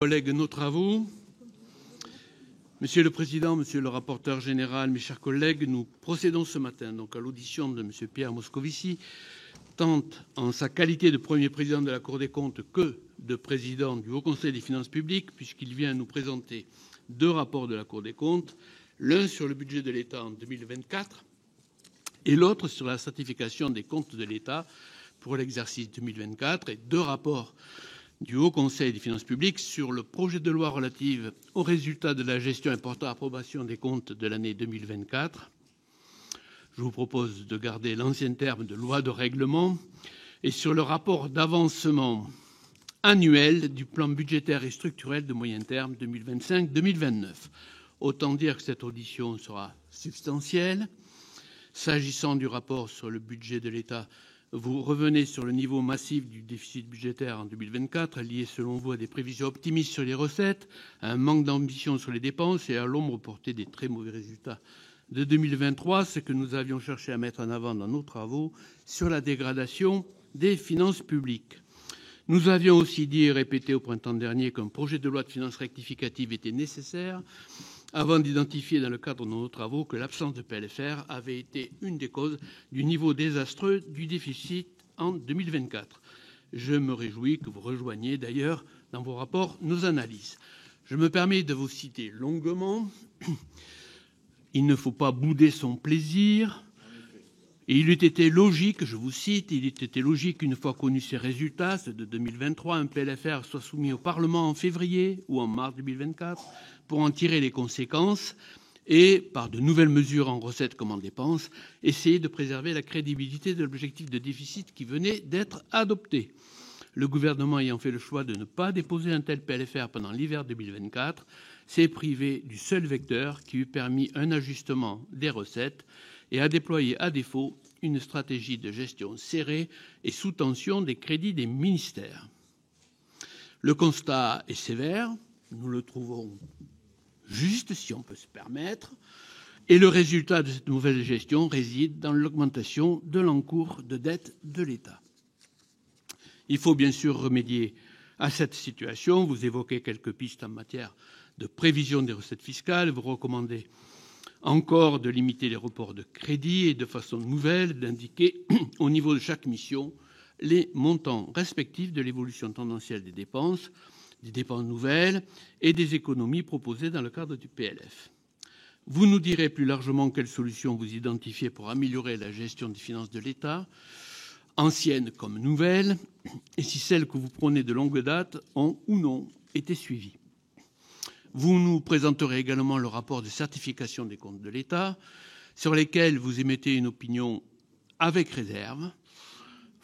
Collègues, nos travaux. Monsieur le Président, Monsieur le rapporteur général, mes chers collègues, nous procédons ce matin donc à l'audition de Monsieur Pierre Moscovici, tant en sa qualité de Premier président de la Cour des comptes que de président du Haut Conseil des finances publiques, puisqu'il vient nous présenter deux rapports de la Cour des comptes, l'un sur le budget de l'État en 2024 et l'autre sur la certification des comptes de l'État pour l'exercice 2024, et deux rapports du Haut Conseil des finances publiques sur le projet de loi relative aux résultats de la gestion et portant approbation des comptes de l'année 2024. Je vous propose de garder l'ancien terme de loi de règlement, et sur le rapport d'avancement annuel du plan budgétaire et structurel de moyen terme 2025-2029. Autant dire que cette audition sera substantielle. S'agissant du rapport sur le budget de l'État, vous revenez sur le niveau massif du déficit budgétaire en 2024, lié selon vous à des prévisions optimistes sur les recettes, à un manque d'ambition sur les dépenses et à l'ombre portée des très mauvais résultats de 2023, ce que nous avions cherché à mettre en avant dans nos travaux sur la dégradation des finances publiques. Nous avions aussi dit et répété au printemps dernier qu'un projet de loi de finances rectificative était nécessaire, avant d'identifier dans le cadre de nos travaux que l'absence de PLFR avait été une des causes du niveau désastreux du déficit en 2024. Je me réjouis que vous rejoigniez d'ailleurs dans vos rapports nos analyses. Je me permets de vous citer longuement. Il ne faut pas bouder son plaisir. Et il eût été logique, je vous cite, il eût été logique qu'une fois connus ces résultats, ceux de 2023, un PLFR soit soumis au Parlement en février ou en mars 2024 pour en tirer les conséquences et, par de nouvelles mesures en recettes comme en dépenses, essayer de préserver la crédibilité de l'objectif de déficit qui venait d'être adopté. Le gouvernement ayant fait le choix de ne pas déposer un tel PLFR pendant l'hiver 2024, s'est privé du seul vecteur qui eût permis un ajustement des recettes et a déployé à défaut une stratégie de gestion serrée et sous tension des crédits des ministères. Le constat est sévère, nous le trouvons juste, si on peut se permettre, et le résultat de cette nouvelle gestion réside dans l'augmentation de l'encours de dette de l'État. Il faut bien sûr remédier à cette situation. Vous évoquez quelques pistes en matière de prévision des recettes fiscales, vous recommandez encore de limiter les reports de crédit et de façon nouvelle d'indiquer au niveau de chaque mission les montants respectifs de l'évolution tendancielle des dépenses nouvelles et des économies proposées dans le cadre du PLF. Vous nous direz plus largement quelles solutions vous identifiez pour améliorer la gestion des finances de l'État, anciennes comme nouvelles, et si celles que vous prenez de longue date ont ou non été suivies. Vous nous présenterez également le rapport de certification des comptes de l'État, sur lesquels vous émettez une opinion avec réserve,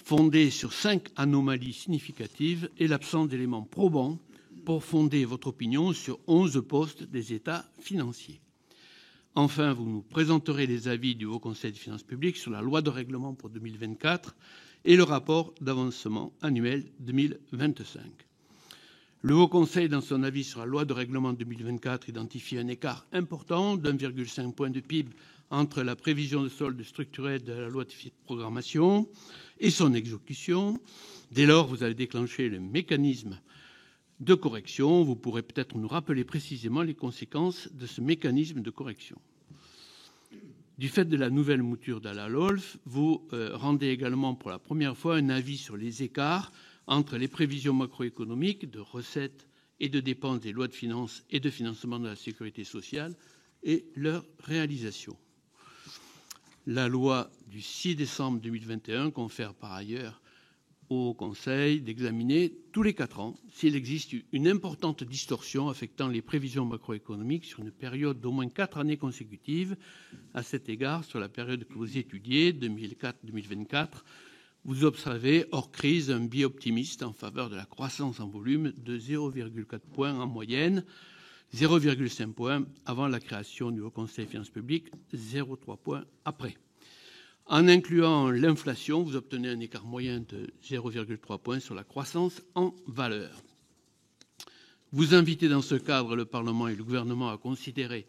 fondée sur 5 anomalies significatives et l'absence d'éléments probants pour fonder votre opinion sur 11 postes des états financiers. Enfin, vous nous présenterez les avis du Haut Conseil des finances publiques sur la loi de règlement pour 2024 et le rapport d'avancement annuel 2025. Le Haut Conseil, dans son avis sur la loi de règlement 2024, identifie un écart important d'1,5 point de PIB entre la prévision de solde structurelle de la loi de programmation et son exécution. Dès lors, vous avez déclenché le mécanisme de correction. Vous pourrez peut-être nous rappeler précisément les conséquences de ce mécanisme de correction. Du fait de la nouvelle mouture de la LOLF, vous rendez également pour la première fois un avis sur les écarts entre les prévisions macroéconomiques de recettes et de dépenses des lois de finances et de financement de la sécurité sociale et leur réalisation. La loi du 6 décembre 2021 confère par ailleurs au Conseil d'examiner tous les 4 ans s'il existe une importante distorsion affectant les prévisions macroéconomiques sur une période d'au moins 4 années consécutives. À cet égard, sur la période que vous étudiez, 2004-2024, vous observez, hors crise, un biais optimiste en faveur de la croissance en volume de 0,4 points en moyenne, 0,5 points avant la création du Haut Conseil des finances publiques, 0,3 points après. En incluant l'inflation, vous obtenez un écart moyen de 0,3 points sur la croissance en valeur. Vous invitez dans ce cadre le Parlement et le gouvernement à considérer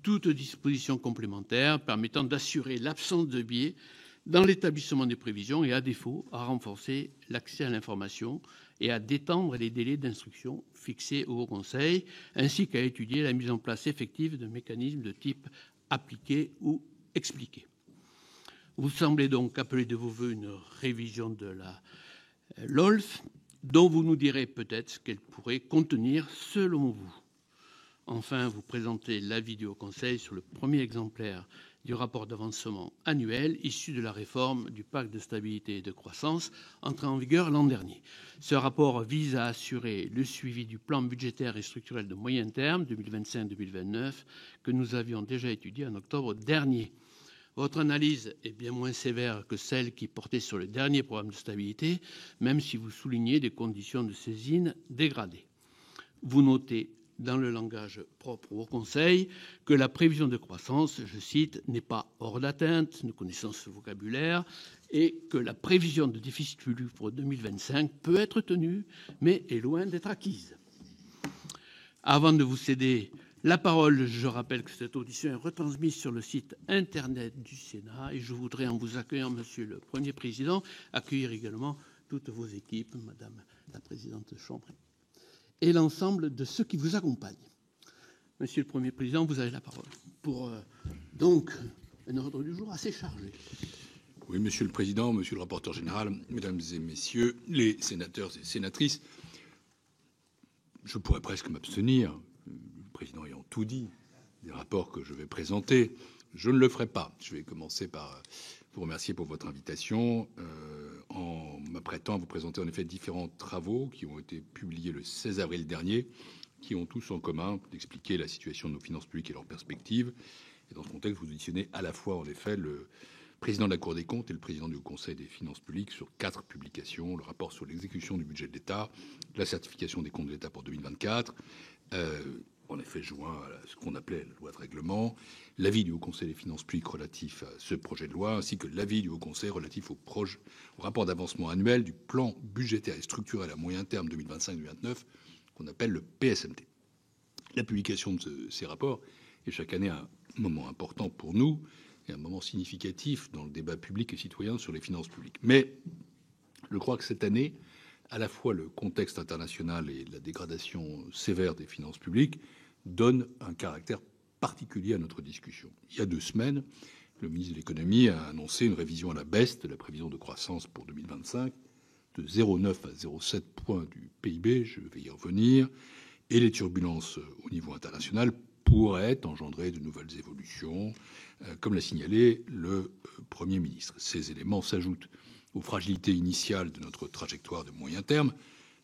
toute disposition complémentaire permettant d'assurer l'absence de biais dans l'établissement des prévisions et, à défaut, à renforcer l'accès à l'information et à d'étendre les délais d'instruction fixés au Haut Conseil, ainsi qu'à étudier la mise en place effective de mécanismes de type appliquer ou expliquer. Vous semblez donc appeler de vos voeux une révision de la LOLF, dont vous nous direz peut-être ce qu'elle pourrait contenir selon vous. Enfin, vous présentez l'avis du Haut Conseil sur le premier exemplaire du rapport d'avancement annuel issu de la réforme du pacte de stabilité et de croissance entré en vigueur l'an dernier. Ce rapport vise à assurer le suivi du plan budgétaire et structurel de moyen terme 2025-2029 que nous avions déjà étudié en octobre dernier. Votre analyse est bien moins sévère que celle qui portait sur le dernier programme de stabilité, même si vous soulignez des conditions de saisine dégradées. Vous notez dans le langage propre au Conseil, que la prévision de croissance, je cite, n'est pas hors d'atteinte, nous connaissons ce vocabulaire, et que la prévision de déficit public pour 2025 peut être tenue, mais est loin d'être acquise. Avant de vous céder la parole, je rappelle que cette audition est retransmise sur le site Internet du Sénat, et je voudrais, en vous accueillant, Monsieur le Premier Président, accueillir également toutes vos équipes, Madame la Présidente Chambré, et l'ensemble de ceux qui vous accompagnent. Monsieur le Premier Président, vous avez la parole pour donc un ordre du jour assez chargé. Oui, Monsieur le Président, Monsieur le Rapporteur général, Mesdames et Messieurs les sénateurs et sénatrices, je pourrais presque m'abstenir, le Président ayant tout dit, des rapports que je vais présenter. Je ne le ferai pas. Je vais commencer par vous remercier pour votre invitation en m'apprêtant à vous présenter en effet différents travaux qui ont été publiés le 16 avril dernier, qui ont tous en commun d'expliquer la situation de nos finances publiques et leurs perspectives. Et dans ce contexte, vous auditionnez à la fois en effet le président de la Cour des comptes et le président du Conseil des finances publiques sur 4 publications: le rapport sur l'exécution du budget de l'État, la certification des comptes de l'État pour 2024, en effet joint à ce qu'on appelait la loi de règlement, l'avis du Haut Conseil des finances publiques relatif à ce projet de loi, ainsi que l'avis du Haut Conseil relatif au rapport d'avancement annuel du plan budgétaire et structurel à moyen terme 2025-2029, qu'on appelle le PSMT. La publication de ces rapports est chaque année un moment important pour nous et un moment significatif dans le débat public et citoyen sur les finances publiques. Mais je crois que cette année, à la fois le contexte international et la dégradation sévère des finances publiques donnent un caractère particulier à notre discussion. Il y a 2 semaines, le ministre de l'économie a annoncé une révision à la baisse de la prévision de croissance pour 2025 de 0,9 à 0,7 points du PIB, je vais y revenir, et les turbulences au niveau international pourraient engendrer de nouvelles évolutions, comme l'a signalé le Premier ministre. Ces éléments s'ajoutent aux fragilités initiales de notre trajectoire de moyen terme,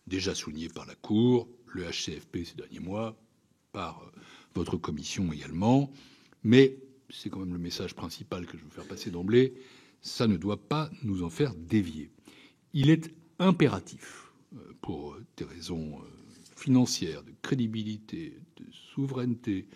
déjà soulignée par la Cour, le HCFP ces derniers mois, par votre commission également. Mais c'est quand même le message principal que je veux faire passer d'emblée, ça ne doit pas nous en faire dévier. Il est impératif, pour des raisons financières, de crédibilité, de souveraineté,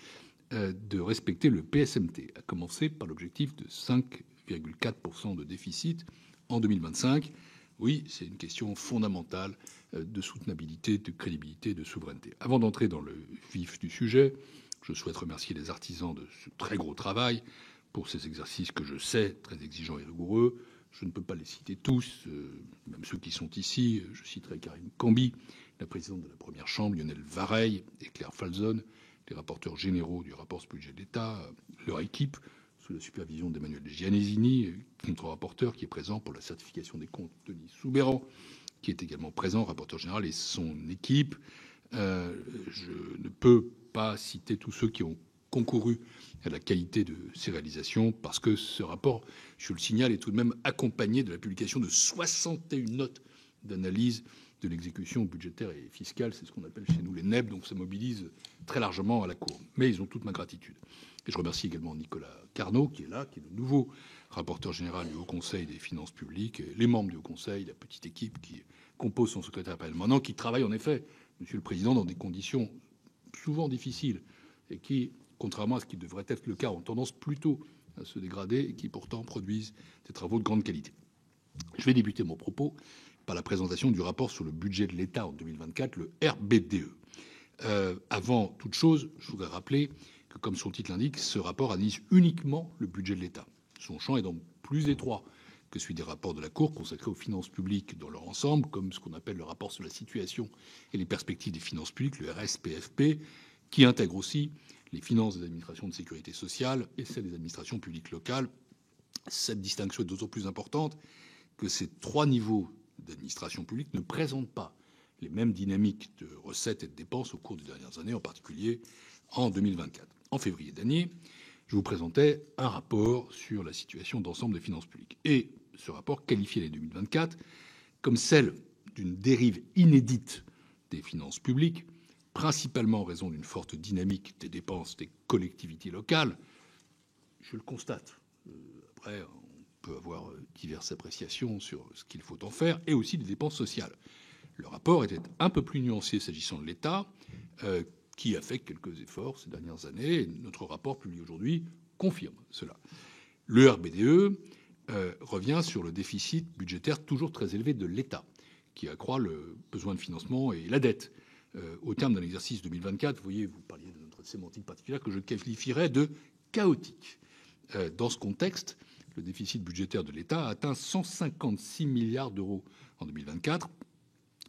de respecter le PSMT, à commencer par l'objectif de 5,4% de déficit en 2025. Oui, c'est une question fondamentale de soutenabilité, de crédibilité, de souveraineté. Avant d'entrer dans le vif du sujet, je souhaite remercier les artisans de ce très gros travail pour ces exercices que je sais très exigeants et rigoureux. Je ne peux pas les citer tous, même ceux qui sont ici. Je citerai Karine Cambi, la présidente de la Première Chambre, Lionel Vareille et Claire Falzon, les rapporteurs généraux du rapport sur le budget de l'État, leur équipe, sous la supervision d'Emmanuel Gianesini, notre rapporteur qui est présent pour la certification des comptes, Denis Soubeyran, qui est également présent, rapporteur général, et son équipe. Je ne peux pas citer tous ceux qui ont concouru à la qualité de ces réalisations, parce que ce rapport, je le signale, est tout de même accompagné de la publication de 61 notes d'analyse de l'exécution budgétaire et fiscale. C'est ce qu'on appelle chez nous les NEB, donc ça mobilise très largement à la Cour. Mais ils ont toute ma gratitude. Et je remercie également Nicolas Carnot, qui est là, qui est le nouveau rapporteur général du Haut Conseil des finances publiques, les membres du Haut Conseil, la petite équipe qui compose son secrétaire permanent, qui travaille en effet, Monsieur le Président, dans des conditions souvent difficiles et qui, contrairement à ce qui devrait être le cas, ont tendance plutôt à se dégrader et qui pourtant produisent des travaux de grande qualité. Je vais débuter mon propos par la présentation du rapport sur le budget de l'État en 2024, le RBDE. Avant toute chose, je voudrais rappeler que, comme son titre l'indique, ce rapport analyse uniquement le budget de l'État. Son champ est donc plus étroit que celui des rapports de la Cour consacrés aux finances publiques dans leur ensemble, comme ce qu'on appelle le rapport sur la situation et les perspectives des finances publiques, le RSPFP, qui intègre aussi les finances des administrations de sécurité sociale et celles des administrations publiques locales. Cette distinction est d'autant plus importante que ces trois niveaux d'administration publique ne présentent pas les mêmes dynamiques de recettes et de dépenses au cours des dernières années, en particulier en 2024. En février dernier, je vous présentais un rapport sur la situation d'ensemble des finances publiques. Et ce rapport qualifiait l'année 2024 comme celle d'une dérive inédite des finances publiques, principalement en raison d'une forte dynamique des dépenses des collectivités locales. Je le constate. Après, on peut avoir diverses appréciations sur ce qu'il faut en faire, et aussi des dépenses sociales. Le rapport était un peu plus nuancé s'agissant de l'État, qui a fait quelques efforts ces dernières années. Et notre rapport publié aujourd'hui confirme cela. Le RBDE revient sur le déficit budgétaire toujours très élevé de l'État, qui accroît le besoin de financement et la dette. Au terme d'un exercice 2024, vous voyez, vous parliez de notre sémantique particulière que je qualifierais de chaotique. Dans ce contexte, le déficit budgétaire de l'État a atteint 156 milliards d'euros en 2024.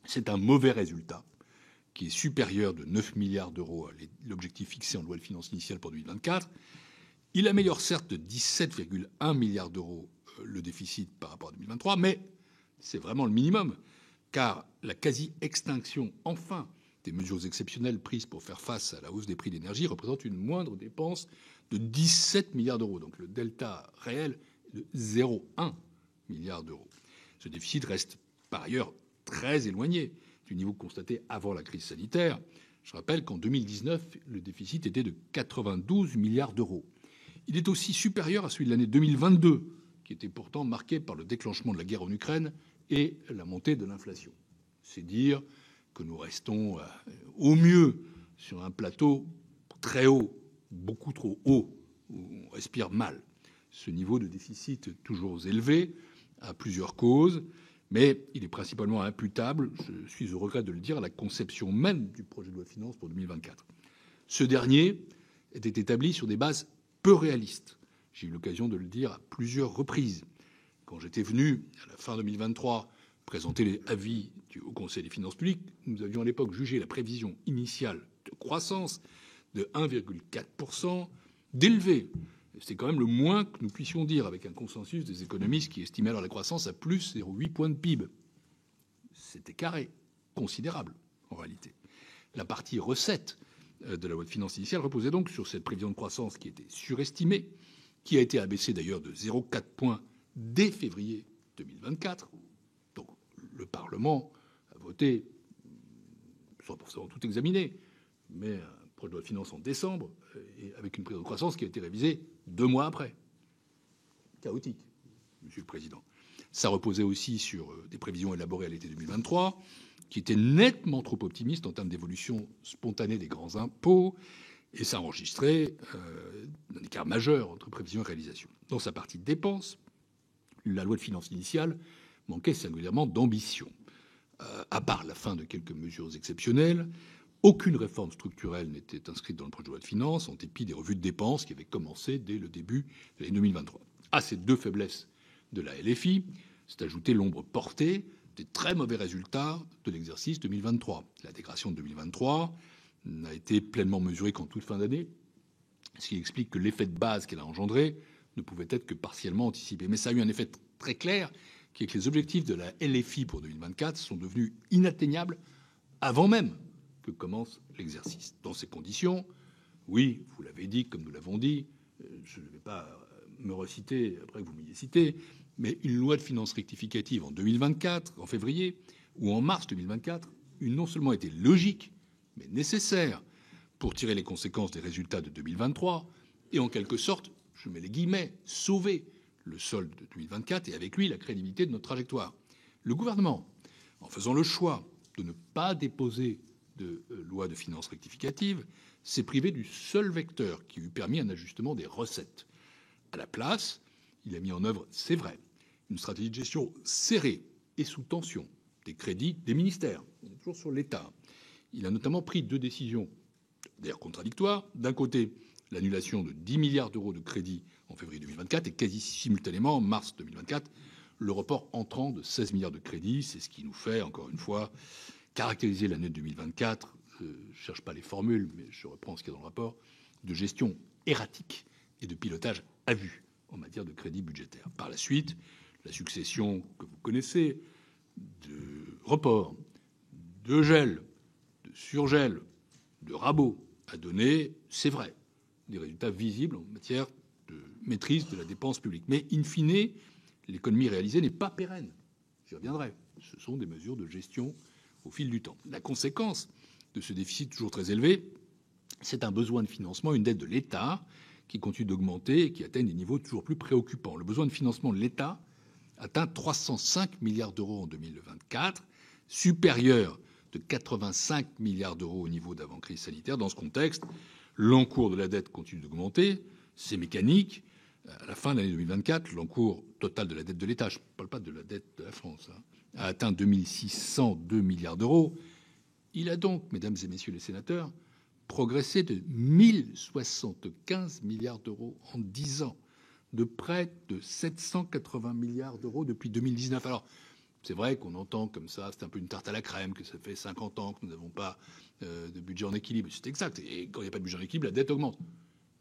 C'est un mauvais résultat, qui est supérieur de 9 milliards d'euros à l'objectif fixé en loi de finances initiale pour 2024. Il améliore certes de 17,1 milliards d'euros le déficit par rapport à 2023, mais c'est vraiment le minimum, car la quasi-extinction, enfin, des mesures exceptionnelles prises pour faire face à la hausse des prix de l'énergie représente une moindre dépense de 17 milliards d'euros. Donc le delta réel est de 0,1 milliard d'euros. Ce déficit reste par ailleurs très éloigné du niveau constaté avant la crise sanitaire. Je rappelle qu'en 2019, le déficit était de 92 milliards d'euros. Il est aussi supérieur à celui de l'année 2022, qui était pourtant marqué par le déclenchement de la guerre en Ukraine et la montée de l'inflation. C'est dire que nous restons au mieux sur un plateau très haut, beaucoup trop haut, où on respire mal. Ce niveau de déficit toujours élevé a plusieurs causes, mais il est principalement imputable, je suis au regret de le dire, à la conception même du projet de loi de finances pour 2024. Ce dernier était établi sur des bases peu réalistes. J'ai eu l'occasion de le dire à plusieurs reprises. Quand j'étais venu, à la fin 2023, présenter les avis du Haut Conseil des finances publiques, nous avions à l'époque jugé la prévision initiale de croissance de 1,4% d'élevée. C'est quand même le moins que nous puissions dire, avec un consensus des économistes qui estimaient alors la croissance à plus 0,8 points de PIB. C'était carré, considérable en réalité. La partie recette de la loi de finances initiale reposait donc sur cette prévision de croissance qui était surestimée, qui a été abaissée d'ailleurs de 0,4 points dès février 2024. Donc le Parlement a voté, sans forcément tout examiner, mais un projet de loi de finances en décembre, et avec une prévision de croissance qui a été révisée 2 mois après. Chaotique, Monsieur le Président. Ça reposait aussi sur des prévisions élaborées à l'été 2023, qui étaient nettement trop optimistes en termes d'évolution spontanée des grands impôts, et ça enregistrait un écart majeur entre prévision et réalisation. Dans sa partie dépenses, la loi de finances initiale manquait singulièrement d'ambition. À part la fin de quelques mesures exceptionnelles, aucune réforme structurelle n'était inscrite dans le projet de loi de finances, en dépit des revues de dépenses qui avaient commencé dès le début de l'année 2023. À ces deux faiblesses de la LFI s'est ajoutée l'ombre portée des très mauvais résultats de l'exercice 2023. L'intégration de 2023 n'a été pleinement mesurée qu'en toute fin d'année, ce qui explique que l'effet de base qu'elle a engendré ne pouvait être que partiellement anticipé. Mais ça a eu un effet très clair, qui est que les objectifs de la LFI pour 2024 sont devenus inatteignables avant même que commence l'exercice. Dans ces conditions, oui, vous l'avez dit, comme nous l'avons dit, je ne vais pas me reciter après que vous m'ayez cité, mais une loi de finances rectificative en 2024, en février, ou en mars 2024, eût non seulement été logique, mais nécessaire pour tirer les conséquences des résultats de 2023 et en quelque sorte, je mets les guillemets, sauver le solde de 2024 et avec lui la crédibilité de notre trajectoire. Le gouvernement, en faisant le choix de ne pas déposer de loi de finances rectificative, s'est privé du seul vecteur qui eût permis un ajustement des recettes. À la place, il a mis en œuvre, c'est vrai, une stratégie de gestion serrée et sous tension des crédits des ministères. On est toujours sur l'État. Il a notamment pris 2 décisions, d'ailleurs contradictoires. D'un côté, l'annulation de 10 milliards d'euros de crédits en février 2024 et quasi simultanément, en mars 2024, le report entrant de 16 milliards de crédits. C'est ce qui nous fait, encore une fois, caractériser l'année 2024. Je ne cherche pas les formules, mais je reprends ce qu'il y a dans le rapport, de gestion erratique et de pilotage à vue en matière de crédit budgétaire. Par la suite, la succession que vous connaissez de reports, de gel, de surgel, de rabots a donné, c'est vrai, des résultats visibles en matière de maîtrise de la dépense publique. Mais in fine, l'économie réalisée n'est pas pérenne. J'y reviendrai. Ce sont des mesures de gestion au fil du temps. La conséquence de ce déficit toujours très élevé, c'est un besoin de financement, une dette de l'État qui continue d'augmenter et qui atteint des niveaux toujours plus préoccupants. Le besoin de financement de l'État atteint 305 milliards d'euros en 2024, supérieur de 85 milliards d'euros au niveau d'avant-crise sanitaire. Dans ce contexte, l'encours de la dette continue d'augmenter. C'est mécanique. À la fin de l'année 2024, l'encours total de la dette de l'État, je ne parle pas de la dette de la France, a atteint 2602 milliards d'euros. Il a donc, mesdames et messieurs les sénateurs, progressé de 1075 milliards d'euros en 10 ans, de près de 780 milliards d'euros depuis 2019. Alors, c'est vrai qu'on entend comme ça, c'est un peu une tarte à la crème, que ça fait 50 ans que nous n'avons pas de budget en équilibre. C'est exact. Et quand il n'y a pas de budget en équilibre, la dette augmente.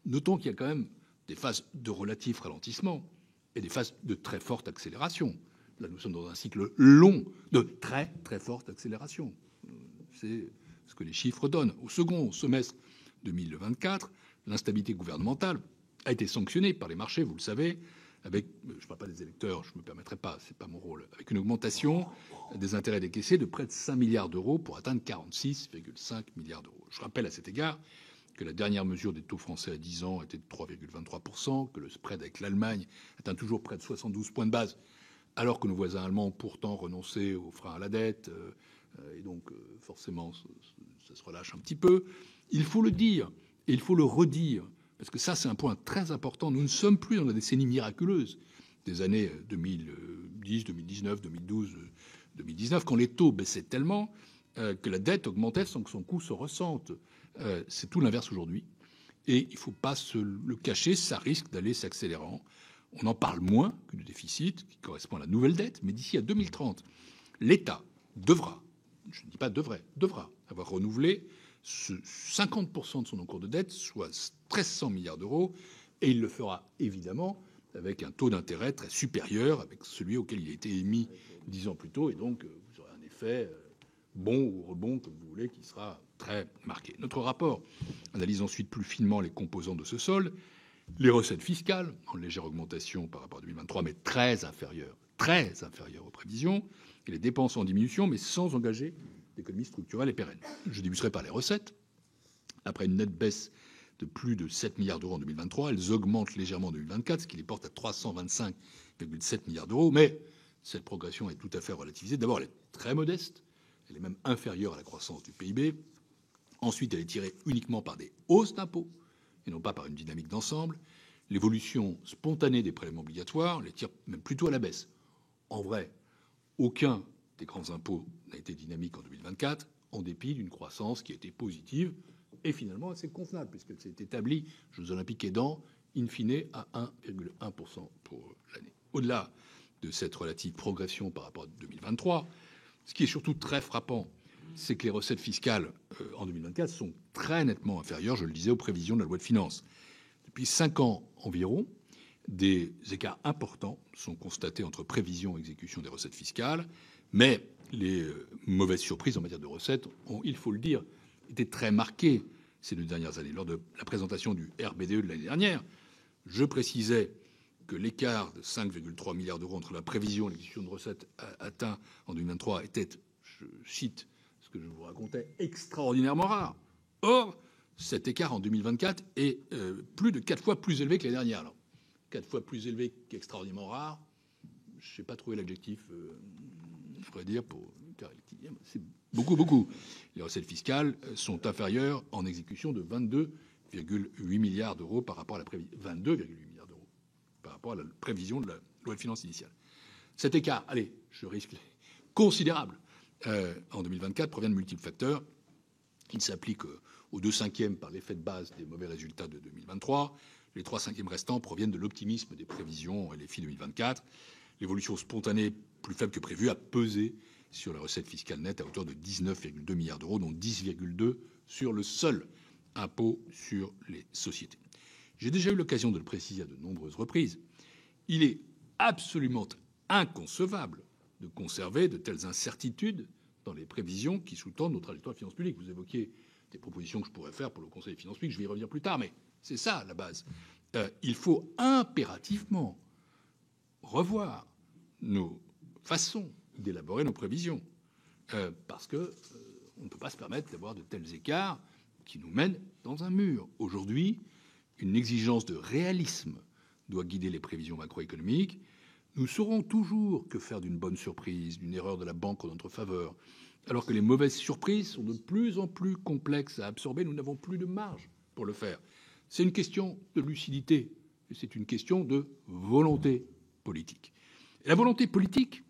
Notons qu'il y a quand même des phases de relatif ralentissement et des phases de très forte accélération. Là, nous sommes dans un cycle long de très, très forte accélération. C'est ce que les chiffres donnent. Au second semestre 2024, l'instabilité gouvernementale a été sanctionnée par les marchés, vous le savez, avec, je ne parle pas des électeurs, je ne me permettrai pas, ce n'est pas mon rôle, avec une augmentation des intérêts décaissés de près de 5 milliards d'euros pour atteindre 46,5 milliards d'euros. Je rappelle à cet égard que la dernière mesure des taux français à 10 ans était de 3,23%, que le spread avec l'Allemagne atteint toujours près de 72 points de base, alors que nos voisins allemands ont pourtant renoncé au frein à la dette, et donc forcément ça se relâche un petit peu. Il faut le dire et il faut le redire, parce que ça c'est un point très important. Nous ne sommes plus dans la décennie miraculeuse des années 2010, 2019, 2012, 2019, quand les taux baissaient tellement que la dette augmentait sans que son coût se ressente. C'est tout l'inverse aujourd'hui. Et il ne faut pas se le cacher, ça risque d'aller s'accélérant. On en parle moins que du déficit, qui correspond à la nouvelle dette, mais d'ici à 2030, l'État devra, je ne dis pas devrait, devra avoir renouvelé 50% de son encours de dette, soit 1300 milliards d'euros, et il le fera évidemment avec un taux d'intérêt très supérieur avec celui auquel il a été émis 10 ans plus tôt, et donc vous aurez un effet bon ou rebond, comme vous voulez, qui sera très marqué. Notre rapport analyse ensuite plus finement les composants de ce solde. Les recettes fiscales, en légère augmentation par rapport à 2023, mais très inférieures aux prévisions, et les dépenses en diminution, mais sans engager d'économies structurelles et pérennes. Je débuterai par les recettes. Après une nette baisse de plus de 7 milliards d'euros en 2023, elles augmentent légèrement en 2024, ce qui les porte à 325,7 milliards d'euros, mais cette progression est tout à fait relativisée. D'abord, elle est très modeste, elle est même inférieure à la croissance du PIB. Ensuite, elle est tirée uniquement par des hausses d'impôts, et non pas par une dynamique d'ensemble. L'évolution spontanée des prélèvements obligatoires les tire même plutôt à la baisse. En vrai, aucun des grands impôts n'a été dynamique en 2024, en dépit d'une croissance qui a été positive et finalement assez convenable, puisqu'elle s'est établie, Jeux Olympiques aidant, in fine à 1,1% pour l'année. Au-delà de cette relative progression par rapport à 2023, ce qui est surtout très frappant, c'est que les recettes fiscales en 2024 sont très nettement inférieures, je le disais, aux prévisions de la loi de finances. Depuis 5 ans environ, des écarts importants sont constatés entre prévisions et exécution des recettes fiscales, mais les mauvaises surprises en matière de recettes ont, il faut le dire, été très marquées ces 2 dernières années. Lors de la présentation du RBDE de l'année dernière, je précisais que l'écart de 5,3 milliards d'euros entre la prévision et l'exécution de recettes atteint en 2023 était, je cite ce que je vous racontais, extraordinairement rare. Or, cet écart en 2024 est plus de 4 fois plus élevé que l'année dernière. Alors, 4 fois plus élevé qu'extraordinairement rare, je n'ai pas trouvé l'adjectif, je pourrais dire, pour caractériser. C'est beaucoup, beaucoup. Les recettes fiscales sont inférieures en exécution de 22,8 milliards d'euros par rapport à la prévision. 22,8 milliards d'euros par rapport à la prévision de la loi de finances initiale. Cet écart, allez, je risque considérable, en 2024 provient de multiples facteurs. Il s'applique aux 2/5 par l'effet de base des mauvais résultats de 2023. Les 3/5 restants proviennent de l'optimisme des prévisions LFI 2024. L'évolution spontanée plus faible que prévu a pesé sur la recette fiscale nette à hauteur de 19,2 milliards d'euros, dont 10,2 sur le seul impôt sur les sociétés. J'ai déjà eu l'occasion de le préciser à de nombreuses reprises. Il est absolument inconcevable de conserver de telles incertitudes dans les prévisions qui sous-tendent nos trajectoires de finances publiques. Vous évoquiez des propositions que je pourrais faire pour le Conseil des finances publiques, je vais y revenir plus tard, mais c'est ça la base. Il faut impérativement revoir nos façons d'élaborer nos prévisions, parce que on ne peut pas se permettre d'avoir de tels écarts qui nous mènent dans un mur. Aujourd'hui, une exigence de réalisme doit guider les prévisions macroéconomiques. Nous saurons toujours que faire d'une bonne surprise, d'une erreur de la banque en notre faveur, alors que les mauvaises surprises sont de plus en plus complexes à absorber. Nous n'avons plus de marge pour le faire. C'est une question de lucidité et c'est une question de volonté politique. Et la volonté politique,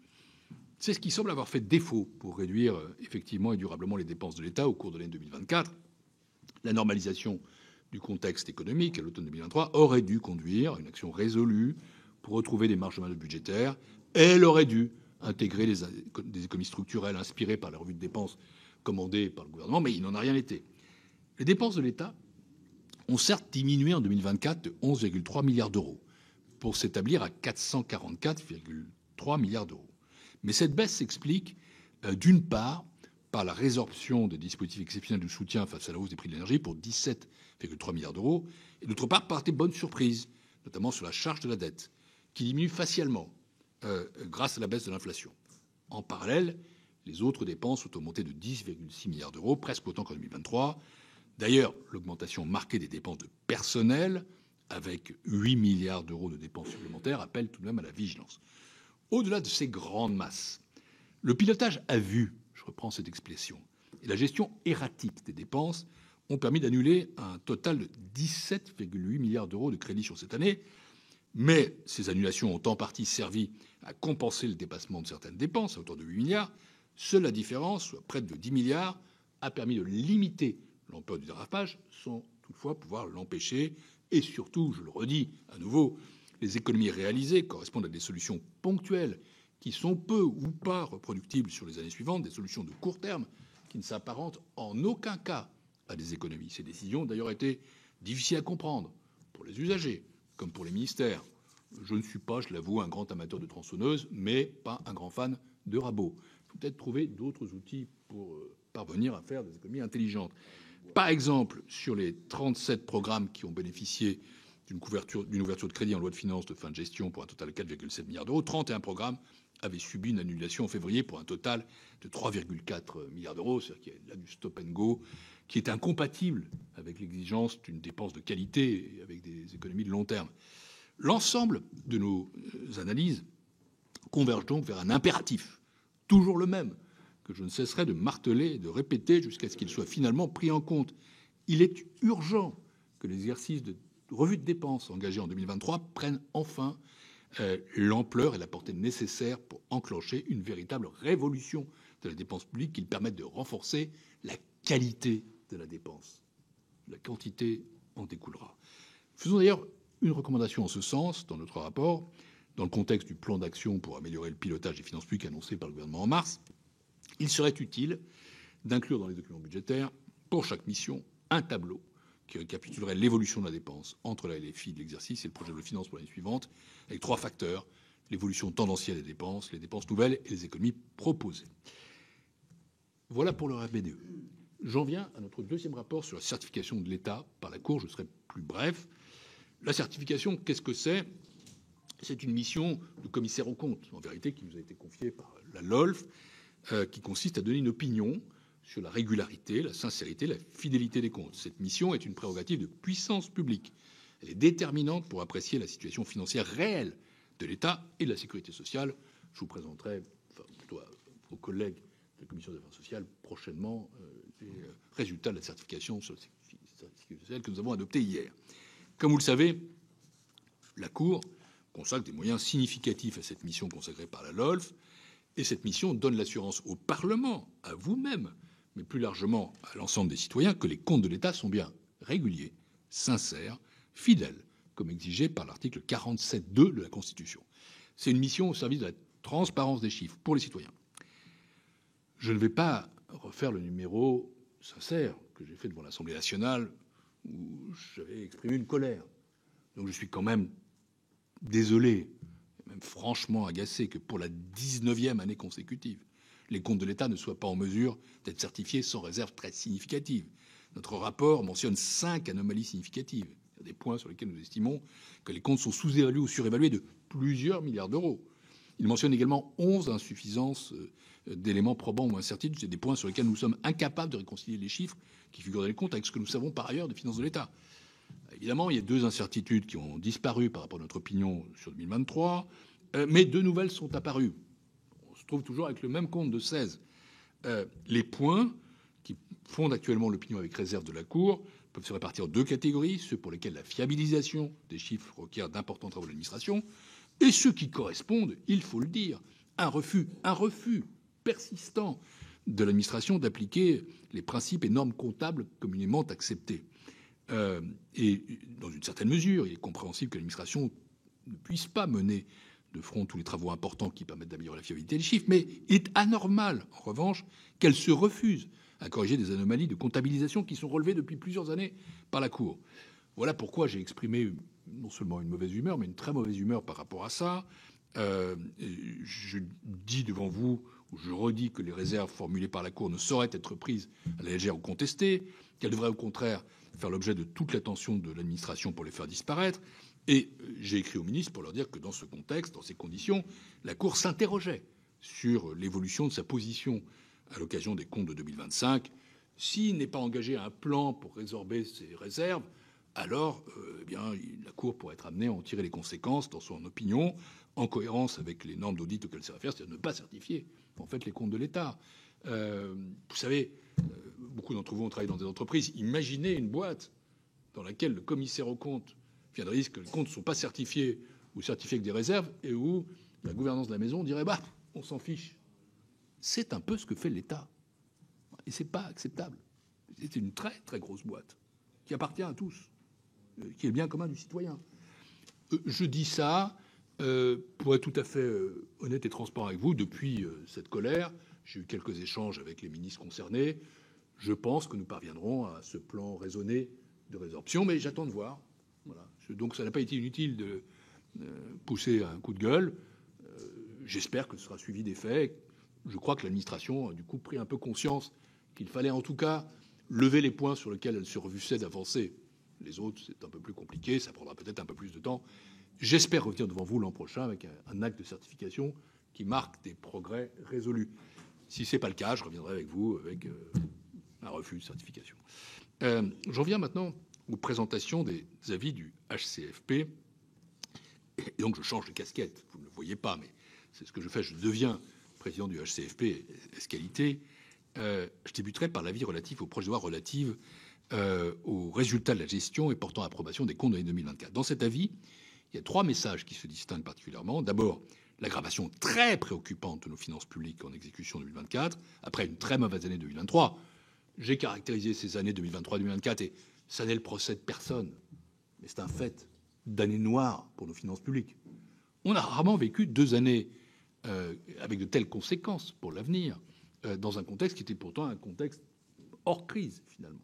c'est ce qui semble avoir fait défaut pour réduire effectivement et durablement les dépenses de l'État au cours de l'année 2024. La normalisation du contexte économique à l'automne 2023 aurait dû conduire à une action résolue pour retrouver des marges de manœuvre budgétaires. Elle aurait dû intégrer des économies structurelles inspirées par la revue de dépenses commandée par le gouvernement, mais il n'en a rien été. Les dépenses de l'État ont certes diminué en 2024 de 11,3 milliards d'euros pour s'établir à 444,3 milliards d'euros. Mais cette baisse s'explique d'une part par la résorption des dispositifs exceptionnels de soutien face à la hausse des prix de l'énergie pour 17,3 milliards d'euros, et d'autre part par des bonnes surprises, notamment sur la charge de la dette, qui diminue facialement grâce à la baisse de l'inflation. En parallèle, les autres dépenses ont augmenté de 10,6 milliards d'euros, presque autant qu'en 2023. D'ailleurs, l'augmentation marquée des dépenses de personnel, avec 8 milliards d'euros de dépenses supplémentaires, appelle tout de même à la vigilance. Au-delà de ces grandes masses, le pilotage à vue, je reprends cette expression, et la gestion erratique des dépenses ont permis d'annuler un total de 17,8 milliards d'euros de crédits sur cette année. Mais ces annulations ont en partie servi à compenser le dépassement de certaines dépenses à hauteur de 8 milliards. Seule la différence, soit près de 10 milliards, a permis de limiter l'ampleur du dérapage sans toutefois pouvoir l'empêcher. Et surtout, je le redis à nouveau, les économies réalisées correspondent à des solutions ponctuelles qui sont peu ou pas reproductibles sur les années suivantes, des solutions de court terme qui ne s'apparentent en aucun cas à des économies. Ces décisions ont d'ailleurs été difficiles à comprendre pour les usagers comme pour les ministères. Je ne suis pas, je l'avoue, un grand amateur de tronçonneuses, mais pas un grand fan de rabots. Il faut peut-être trouver d'autres outils pour parvenir à faire des économies intelligentes. Par exemple, sur les 37 programmes qui ont bénéficié d'une ouverture de crédit en loi de finances de fin de gestion pour un total de 4,7 milliards d'euros, 31 programmes avaient subi une annulation en février pour un total de 3,4 milliards d'euros. C'est-à-dire qu'il y a là du stop and go qui est incompatible avec l'exigence d'une dépense de qualité et avec des économies de long terme. L'ensemble de nos analyses converge donc vers un impératif, toujours le même, que je ne cesserai de marteler et de répéter jusqu'à ce qu'il soit finalement pris en compte. Il est urgent que l'exercice de revue de dépenses engagé en 2023 prenne enfin l'ampleur et la portée nécessaires pour enclencher une véritable révolution de la dépense publique qui permette de renforcer la qualité de la dépense. La quantité en découlera. Faisons d'ailleurs une recommandation en ce sens dans notre rapport, dans le contexte du plan d'action pour améliorer le pilotage des finances publiques annoncé par le gouvernement en mars. Il serait utile d'inclure dans les documents budgétaires, pour chaque mission, un tableau qui récapitulerait l'évolution de la dépense entre la LFI de l'exercice et le projet de finances pour l'année suivante, avec 3 facteurs: l'évolution tendancielle des dépenses, les dépenses nouvelles et les économies proposées. Voilà pour le RBDE. J'en viens à notre deuxième rapport sur la certification de l'État par la Cour. Je serai plus bref. La certification, qu'est-ce que c'est ? C'est une mission de commissaire aux comptes, en vérité, qui nous a été confiée par la LOLF, qui consiste à donner une opinion sur la régularité, la sincérité, la fidélité des comptes. Cette mission est une prérogative de puissance publique. Elle est déterminante pour apprécier la situation financière réelle de l'État et de la sécurité sociale. Je vous présenterai, plutôt à vos collègues de la Commission des affaires sociales, prochainement les résultats de la certification sur la sécurité sociale que nous avons adoptée hier. Comme vous le savez, la Cour consacre des moyens significatifs à cette mission consacrée par la LOLF, et cette mission donne l'assurance au Parlement, à vous-même, mais plus largement à l'ensemble des citoyens, que les comptes de l'État sont bien réguliers, sincères, fidèles, comme exigé par l'article 47.2 de la Constitution. C'est une mission au service de la transparence des chiffres pour les citoyens. Je ne vais pas refaire le numéro sincère que j'ai fait devant l'Assemblée nationale où j'avais exprimé une colère. Donc je suis quand même désolé, même franchement agacé, que pour la 19e année consécutive, les comptes de l'État ne soient pas en mesure d'être certifiés sans réserve très significative. Notre rapport mentionne 5 anomalies significatives. Il y a des points sur lesquels nous estimons que les comptes sont sous-évalués ou surévalués de plusieurs milliards d'euros. Il mentionne également 11 insuffisances d'éléments probants ou incertitudes. C'est des points sur lesquels nous sommes incapables de réconcilier les chiffres qui figurent dans les comptes avec ce que nous savons par ailleurs des finances de l'État. Évidemment, il y a 2 incertitudes qui ont disparu par rapport à notre opinion sur 2023, mais 2 nouvelles sont apparues. On se trouve toujours avec le même compte de 16. Les points qui fondent actuellement l'opinion avec réserve de la Cour peuvent se répartir en 2 catégories, ceux pour lesquels la fiabilisation des chiffres requiert d'importants travaux de l'administration, et ceux qui correspondent, il faut le dire, à un refus persistant de l'administration d'appliquer les principes et normes comptables communément acceptés. Et dans une certaine mesure, il est compréhensible que l'administration ne puisse pas mener de front tous les travaux importants qui permettent d'améliorer la fiabilité des chiffres, mais il est anormal, en revanche, qu'elle se refuse à corriger des anomalies de comptabilisation qui sont relevées depuis plusieurs années par la Cour. Voilà pourquoi j'ai exprimé non seulement une mauvaise humeur, mais une très mauvaise humeur par rapport à ça. Je dis devant vous, ou je redis que les réserves formulées par la Cour ne sauraient être prises à la légère ou contestées, qu'elles devraient au contraire faire l'objet de toute l'attention de l'administration pour les faire disparaître. Et j'ai écrit au ministre pour leur dire que dans ce contexte, dans ces conditions, la Cour s'interrogeait sur l'évolution de sa position à l'occasion des comptes de 2025. S'il n'est pas engagé à un plan pour résorber ces réserves, alors la Cour pourrait être amenée à en tirer les conséquences dans son opinion, en cohérence avec les normes d'audit auxquelles se réfère, c'est-à-dire ne pas certifier en fait les comptes de l'État. Vous savez, beaucoup d'entre vous ont travaillé dans des entreprises. Imaginez une boîte dans laquelle le commissaire aux comptes viendrait dire que les comptes ne sont pas certifiés ou certifiés avec des réserves et où la gouvernance de la maison dirait « on s'en fiche ». C'est un peu ce que fait l'État. Et ce n'est pas acceptable. C'est une très très grosse boîte qui appartient à tous, qui est le bien commun du citoyen. Je dis ça pour être tout à fait honnête et transparent avec vous. Depuis cette colère, j'ai eu quelques échanges avec les ministres concernés. Je pense que nous parviendrons à ce plan raisonné de résorption, mais j'attends de voir. Voilà. Donc ça n'a pas été inutile de pousser un coup de gueule. J'espère que ce sera suivi des faits. Je crois que l'administration a du coup pris un peu conscience qu'il fallait en tout cas lever les points sur lesquels elle se refusait d'avancer. Les autres, c'est un peu plus compliqué, ça prendra peut-être un peu plus de temps. J'espère revenir devant vous l'an prochain avec un acte de certification qui marque des progrès résolus. Si ce n'est pas le cas, je reviendrai avec vous avec un refus de certification. J'en viens maintenant aux présentations des avis du HCFP. Et donc je change de casquette, vous ne le voyez pas, mais c'est ce que je fais, je deviens président du HCFP, qualité. Je débuterai par l'avis relatif au projet de loi relative aux résultats de la gestion et portant approbation des comptes de l'année 2024. Dans cet avis, il y a 3 messages qui se distinguent particulièrement. D'abord, l'aggravation très préoccupante de nos finances publiques en exécution 2024, après une très mauvaise année 2023. J'ai caractérisé ces années 2023-2024 et ça n'est le procès de personne, mais c'est un fait d'année noire pour nos finances publiques. On a rarement vécu 2 années avec de telles conséquences pour l'avenir, dans un contexte qui était pourtant un contexte hors crise, finalement.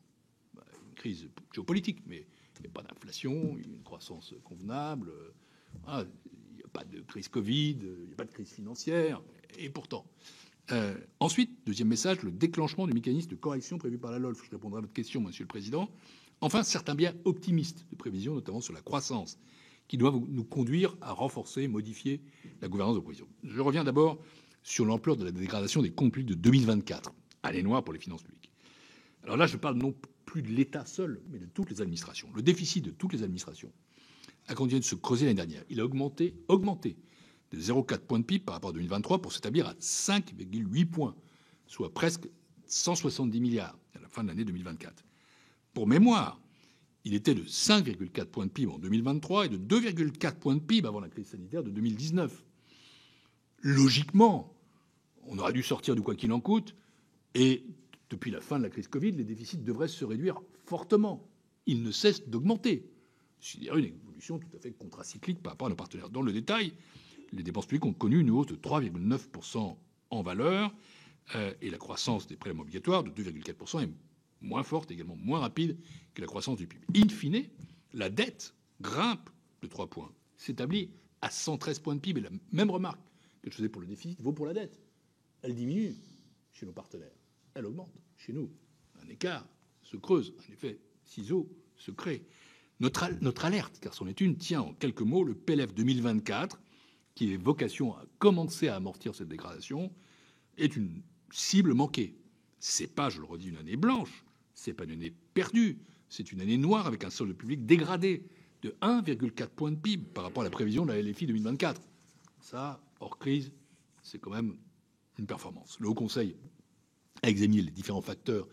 Une crise géopolitique, mais il n'y a pas d'inflation, une croissance convenable, il n'y a pas de crise Covid, il n'y a pas de crise financière, et pourtant. Ensuite, deuxième message, le déclenchement du mécanisme de correction prévu par la LOLF. Je répondrai à votre question, Monsieur le Président. Enfin, certains biais optimistes de prévision, notamment sur la croissance, qui doivent nous conduire à renforcer, modifier la gouvernance de provision. Je reviens d'abord sur l'ampleur de la dégradation des comptes publics de 2024, année noire pour les finances publiques. Alors là, je parle non plus de l'État seul, mais de toutes les administrations. Le déficit de toutes les administrations a continué de se creuser l'année dernière. Il a augmenté de 0,4 points de PIB par rapport à 2023 pour s'établir à 5,8 points, soit presque 170 milliards à la fin de l'année 2024. Pour mémoire, il était de 5,4 points de PIB en 2023 et de 2,4 points de PIB avant la crise sanitaire de 2019. Logiquement, on aurait dû sortir du quoi qu'il en coûte et depuis la fin de la crise Covid, les déficits devraient se réduire fortement. Ils ne cessent d'augmenter. C'est une évolution tout à fait contracyclique par rapport à nos partenaires. Dans le détail, les dépenses publiques ont connu une hausse de 3,9% en valeur et la croissance des prélèvements obligatoires de 2,4% est moins forte, également moins rapide que la croissance du PIB. In fine, la dette grimpe de 3 points, s'établit à 113 points de PIB. Et la même remarque que je faisais pour le déficit vaut pour la dette. Elle diminue chez nos partenaires, elle augmente chez nous. Un écart se creuse, un effet ciseau se crée. Notre alerte, car c'en est une, tient en quelques mots le PLF 2024, qui a vocation à commencer à amortir cette dégradation, est une cible manquée. C'est pas, je le redis, une année blanche, c'est pas une année perdue, c'est une année noire avec un solde public dégradé de 1,4 point de PIB par rapport à la prévision de la LFI 2024. Ça, hors crise, c'est quand même une performance. Le Haut Conseil a examiné les différents facteurs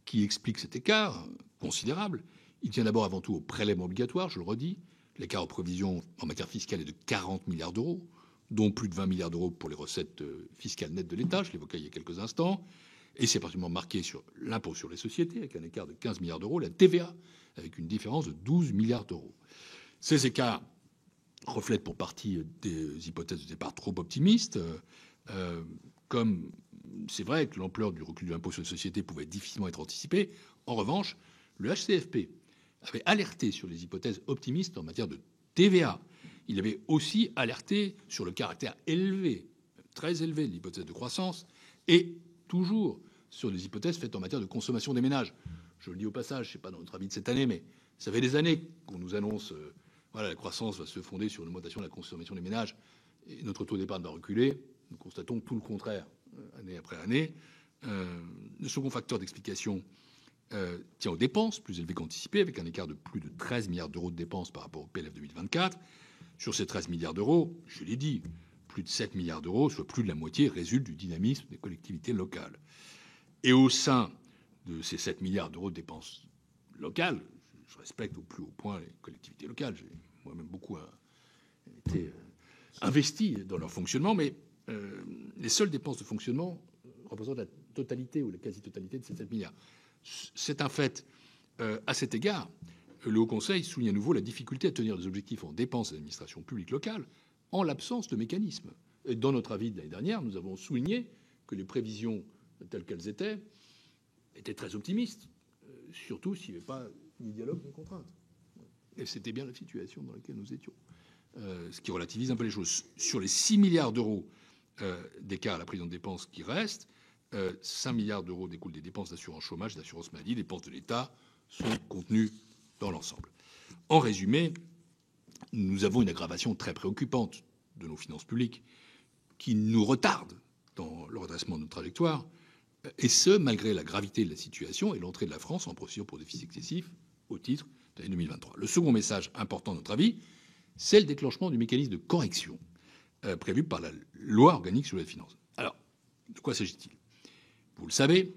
qui expliquent cet écart considérable. Il tient d'abord avant tout au prélèvement obligatoire, je le redis. L'écart aux provisions en matière fiscale est de 40 milliards d'euros, dont plus de 20 milliards d'euros pour les recettes fiscales nettes de l'État, je l'évoquais il y a quelques instants. Et c'est particulièrement marqué sur l'impôt sur les sociétés, avec un écart de 15 milliards d'euros, la TVA, avec une différence de 12 milliards d'euros. Ces écarts reflètent pour partie des hypothèses de départ trop optimistes, comme c'est vrai que l'ampleur du recul de l'impôt sur les sociétés pouvait difficilement être anticipée. En revanche, le HCFP avait alerté sur les hypothèses optimistes en matière de TVA. Il avait aussi alerté sur le caractère élevé, très élevé, de l'hypothèse de croissance, et toujours sur les hypothèses faites en matière de consommation des ménages. Je le dis au passage, ce n'est pas dans notre avis de cette année, mais ça fait des années qu'on nous annonce voilà, la croissance va se fonder sur une augmentation de la consommation des ménages et notre taux d'épargne va reculer. Nous constatons tout le contraire, année après année. Le second facteur d'explication tient aux dépenses, plus élevées qu'anticipées, avec un écart de plus de 13 milliards d'euros de dépenses par rapport au PLF 2024. Sur ces 13 milliards d'euros, je l'ai dit, plus de 7 milliards d'euros, soit plus de la moitié, résulte du dynamisme des collectivités locales. Et au sein de ces 7 milliards d'euros de dépenses locales, je respecte au plus haut point les collectivités locales. J'ai moi-même beaucoup été investi dans leur fonctionnement, mais les seules dépenses de fonctionnement représentent la totalité ou la quasi-totalité de ces 7 milliards. C'est un fait. À cet égard, le Haut Conseil souligne à nouveau la difficulté à tenir les objectifs en dépenses de l'administration publique locale en l'absence de mécanismes. Et dans notre avis de l'année dernière, nous avons souligné que les prévisions telles qu'elles étaient très optimistes, surtout s'il n'y avait pas ni dialogue ni contrainte. Et c'était bien la situation dans laquelle nous étions. Ce qui relativise un peu les choses. Sur les 6 milliards d'euros d'écart à la prise en dépenses qui restent, 5 milliards d'euros découlent des dépenses d'assurance chômage, d'assurance maladie. Les dépenses de l'État sont contenues dans l'ensemble. En résumé, nous avons une aggravation très préoccupante de nos finances publiques qui nous retarde dans le redressement de notre trajectoire, et ce, malgré la gravité de la situation et l'entrée de la France en procédure pour déficit excessif au titre de l'année 2023. Le second message important, à notre avis, c'est le déclenchement du mécanisme de correction prévu par la loi organique sur les finances. Alors, de quoi s'agit-il? Vous le savez,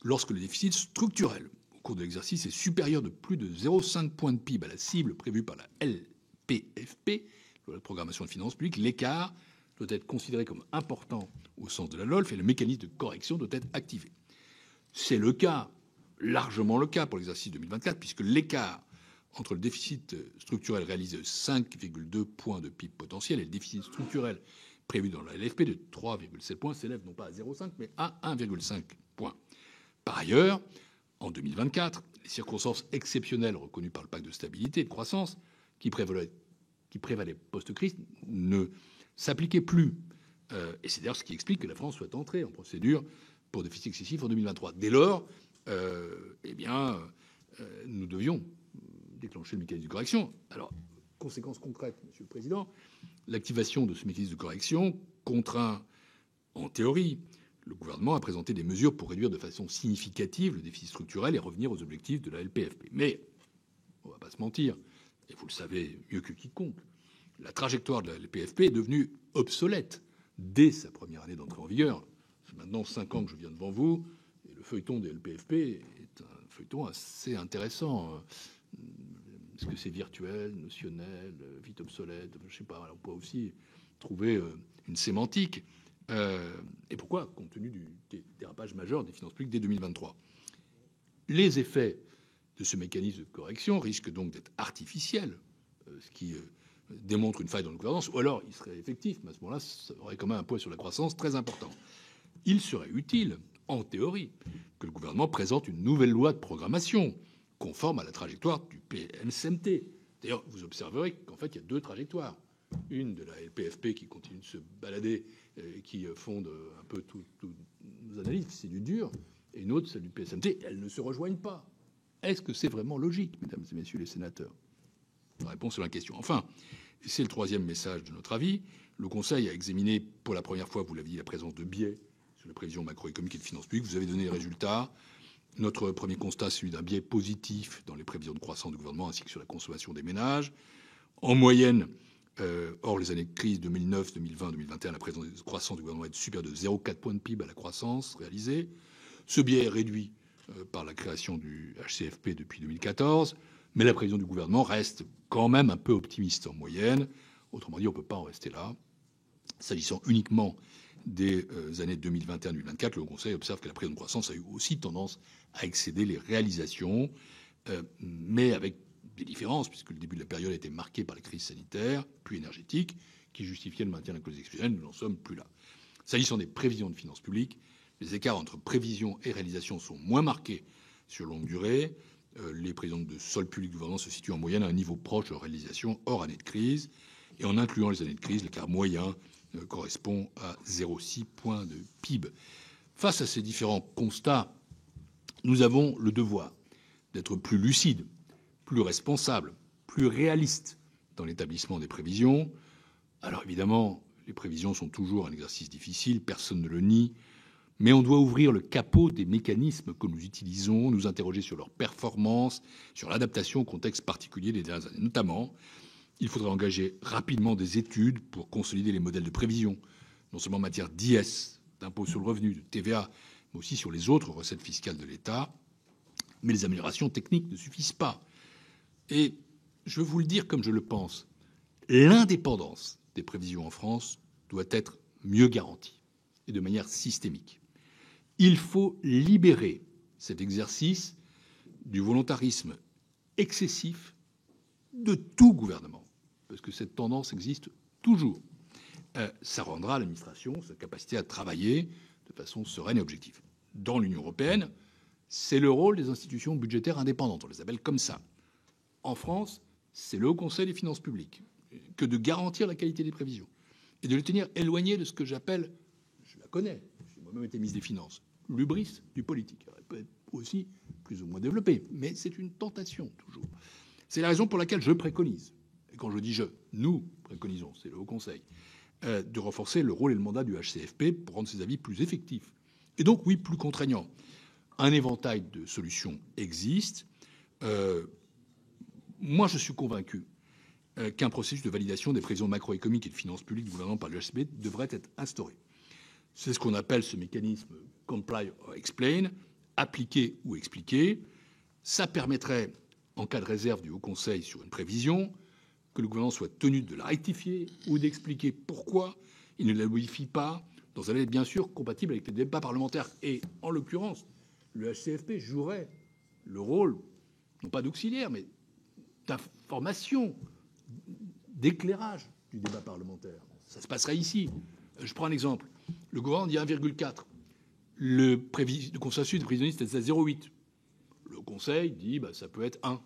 lorsque le déficit structurel au cours de l'exercice est supérieur de plus de 0,5 points de PIB à la cible prévue par la LPFP, la programmation de finances publiques, l'écart doit être considéré comme important au sens de la LOLF et le mécanisme de correction doit être activé. C'est le cas, largement le cas pour l'exercice 2024, puisque l'écart entre le déficit structurel réalisé de 5,2 points de PIB potentiel et le déficit structurel prévu dans la LFP de 3,7 points s'élève non pas à 0,5 mais à 1,5 points. Par ailleurs, en 2024, les circonstances exceptionnelles reconnues par le pacte de stabilité et de croissance qui prévalait post-crise ne s'appliquaient plus. Et c'est d'ailleurs ce qui explique que la France soit entrée en procédure pour déficit excessif en 2023. Dès lors, nous devions déclencher le mécanisme de correction. Alors, conséquence concrète, Monsieur le Président, l'activation de ce mécanisme de correction contraint, en théorie, le gouvernement à présenter des mesures pour réduire de façon significative le déficit structurel et revenir aux objectifs de la LPFP. Mais, on ne va pas se mentir, et vous le savez mieux que quiconque, la trajectoire de la LPFP est devenue obsolète dès sa première année d'entrée en vigueur. C'est maintenant 5 ans que je viens devant vous, et le feuilleton des LPFP est un feuilleton assez intéressant. Est-ce que c'est virtuel, notionnel, vite obsolète? Je ne sais pas. On peut aussi trouver une sémantique. Et pourquoi? Compte tenu du dérapage majeur des finances publiques dès 2023. Les effets de ce mécanisme de correction risquent donc d'être artificiels, ce qui démontre une faille dans la gouvernance, ou alors il serait effectif, mais à ce moment-là, ça aurait quand même un poids sur la croissance très important. Il serait utile, en théorie, que le gouvernement présente une nouvelle loi de programmation conforme à la trajectoire du PNCMT. D'ailleurs, vous observerez qu'en fait, il y a deux trajectoires. Une de la LPFP qui continue de se balader et qui fonde un peu toutes nos analyses, c'est du dur, et une autre, celle du PSMT. Elles ne se rejoignent pas. Est-ce que c'est vraiment logique, mesdames et messieurs les sénateurs? La réponse est la question. Enfin, c'est le troisième message de notre avis. Le Conseil a examiné pour la première fois, vous l'avez dit, la présence de biais sur les prévisions macroéconomiques et de finances publiques. Vous avez donné les résultats. Notre premier constat, c'est celui d'un biais positif dans les prévisions de croissance du gouvernement ainsi que sur la consommation des ménages. En moyenne, hors les années de crise 2009, 2020, 2021, la croissance du gouvernement est supérieure de 0,4 points de PIB à la croissance réalisée. Ce biais est réduit par la création du HCFP depuis 2014, mais la prévision du gouvernement reste quand même un peu optimiste en moyenne. Autrement dit, on ne peut pas en rester là. S'agissant uniquement des années 2021-2024, le Haut Conseil observe que la prévision de croissance a eu aussi tendance à excéder les réalisations, mais avec des différences, puisque le début de la période a été marqué par les crises sanitaires, puis énergétiques, qui justifiaient le maintien de la clause exceptionnelle. Nous n'en sommes plus là. S'agissant des prévisions de finances publiques, les écarts entre prévisions et réalisations sont moins marqués sur longue durée. Les prévisions de solde public du gouvernement se situent en moyenne à un niveau proche de réalisation hors année de crise. Et en incluant les années de crise, l'écart moyen correspond à 0,6 points de PIB. Face à ces différents constats, nous avons le devoir d'être plus lucides, plus responsables, plus réalistes dans l'établissement des prévisions. Alors évidemment, les prévisions sont toujours un exercice difficile, personne ne le nie, mais on doit ouvrir le capot des mécanismes que nous utilisons, nous interroger sur leur performance, sur l'adaptation au contexte particulier des dernières années. Notamment, il faudrait engager rapidement des études pour consolider les modèles de prévision, non seulement en matière d'IS, d'impôt sur le revenu, de TVA, mais aussi sur les autres recettes fiscales de l'État. Mais les améliorations techniques ne suffisent pas. Et je veux vous le dire comme je le pense, l'indépendance des prévisions en France doit être mieux garantie et de manière systémique. Il faut libérer cet exercice du volontarisme excessif de tout gouvernement, parce que cette tendance existe toujours. Ça rendra à l'administration sa capacité à travailler de façon sereine et objective. Dans l'Union européenne, c'est le rôle des institutions budgétaires indépendantes, on les appelle comme ça. En France, c'est le Haut Conseil des finances publiques que de garantir la qualité des prévisions et de les tenir éloignées de ce que j'appelle, je la connais, j'ai moi-même été ministre des Finances, l'hubris du politique. Elle peut être aussi plus ou moins développée, mais c'est une tentation toujours. C'est la raison pour laquelle je préconise, et quand je dis je, nous préconisons, c'est le Haut Conseil, de renforcer le rôle et le mandat du HCFP pour rendre ses avis plus effectifs. Et donc, oui, plus contraignants. Un éventail de solutions existe. Moi, je suis convaincu qu'un processus de validation des prévisions macroéconomiques et de finances publiques du gouvernement par le HCFP devrait être instauré. C'est ce qu'on appelle ce mécanisme « comply or explain », appliquer ou expliquer. Ça permettrait, en cas de réserve du Haut Conseil sur une prévision, que le gouvernement soit tenu de la rectifier ou d'expliquer pourquoi il ne la modifie pas, dans un délai bien sûr compatible avec les débats parlementaires. Et en l'occurrence, le HCFP jouerait le rôle, non pas d'auxiliaire, mais d'information, d'éclairage du débat parlementaire. Ça se passerait ici. Je prends un exemple. Le gouvernement dit 1,4. Le consensus des prévisionnistes est à 0,8. Le Conseil dit ça peut être 1.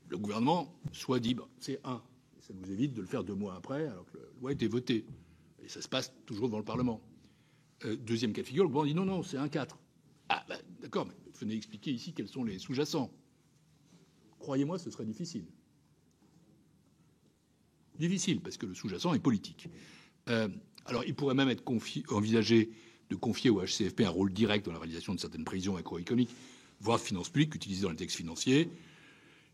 Le gouvernement soit dit c'est 1. Et ça nous évite de le faire 2 mois après, alors que la loi a été votée. Et ça se passe toujours devant le Parlement. Deuxième cas de figure, le gouvernement dit non, c'est 1,4. Ah, d'accord, mais venez expliquer ici quels sont les sous-jacents. Croyez-moi, ce serait difficile. Difficile, parce que le sous-jacent est politique. Alors, il pourrait même être envisagé de confier au HCFP un rôle direct dans la réalisation de certaines prévisions macroéconomiques, voire de finances publiques, utilisées dans les textes financiers.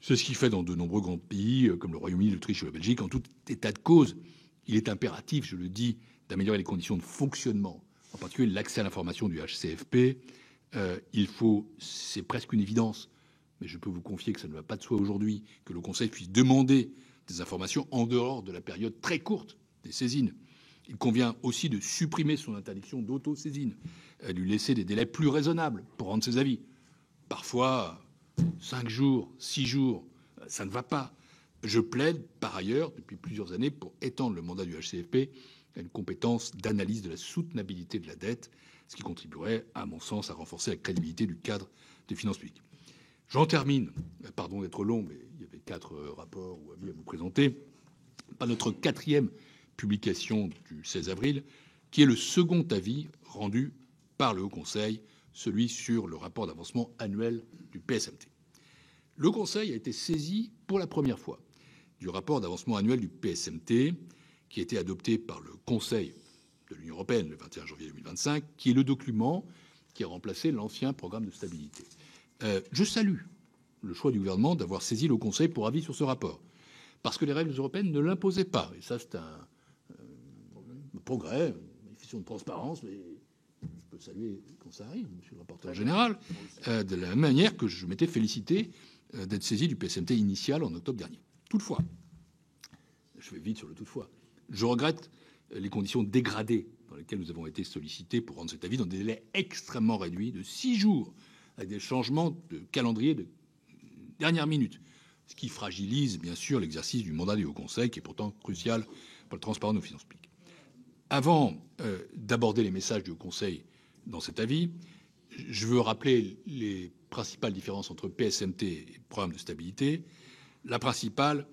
C'est ce qui fait dans de nombreux grands pays, comme le Royaume-Uni, l'Autriche ou la Belgique. En tout état de cause, il est impératif, je le dis, d'améliorer les conditions de fonctionnement, en particulier l'accès à l'information du HCFP. C'est presque une évidence, mais je peux vous confier que ça ne va pas de soi aujourd'hui, que le Conseil puisse demander des informations en dehors de la période très courte des saisines. Il convient aussi de supprimer son interdiction d'auto-saisine, lui laisser des délais plus raisonnables pour rendre ses avis. Parfois, 5 jours, 6 jours, ça ne va pas. Je plaide par ailleurs depuis plusieurs années pour étendre le mandat du HCFP à une compétence d'analyse de la soutenabilité de la dette, ce qui contribuerait, à mon sens, à renforcer la crédibilité du cadre des finances publiques. J'en termine, pardon d'être long, mais il y avait 4 rapports ou avis à vous présenter, par notre 4e publication du 16 avril, qui est le second avis rendu par le Haut Conseil, celui sur le rapport d'avancement annuel du PSMT. Le Conseil a été saisi pour la première fois du rapport d'avancement annuel du PSMT, qui a été adopté par le Conseil de l'Union européenne le 21 janvier 2025, qui est le document qui a remplacé l'ancien programme de stabilité. Je salue le choix du gouvernement d'avoir saisi le Conseil pour avis sur ce rapport, parce que les règles européennes ne l'imposaient pas. Et ça, c'est un progrès, une manifestation de transparence, mais je peux saluer quand ça arrive, monsieur le rapporteur général, de la même manière que je m'étais félicité d'être saisi du PSMT initial en octobre dernier. Toutefois, je vais vite sur le toutefois, je regrette les conditions dégradées dans lesquelles nous avons été sollicités pour rendre cet avis dans des délais extrêmement réduits de 6 jours, avec des changements de calendrier de dernière minute, ce qui fragilise bien sûr l'exercice du mandat du Haut Conseil, qui est pourtant crucial pour le transparent de nos finances publiques. Avant d'aborder les messages du Haut Conseil dans cet avis, je veux rappeler les principales différences entre PSMT et programme de stabilité. La principale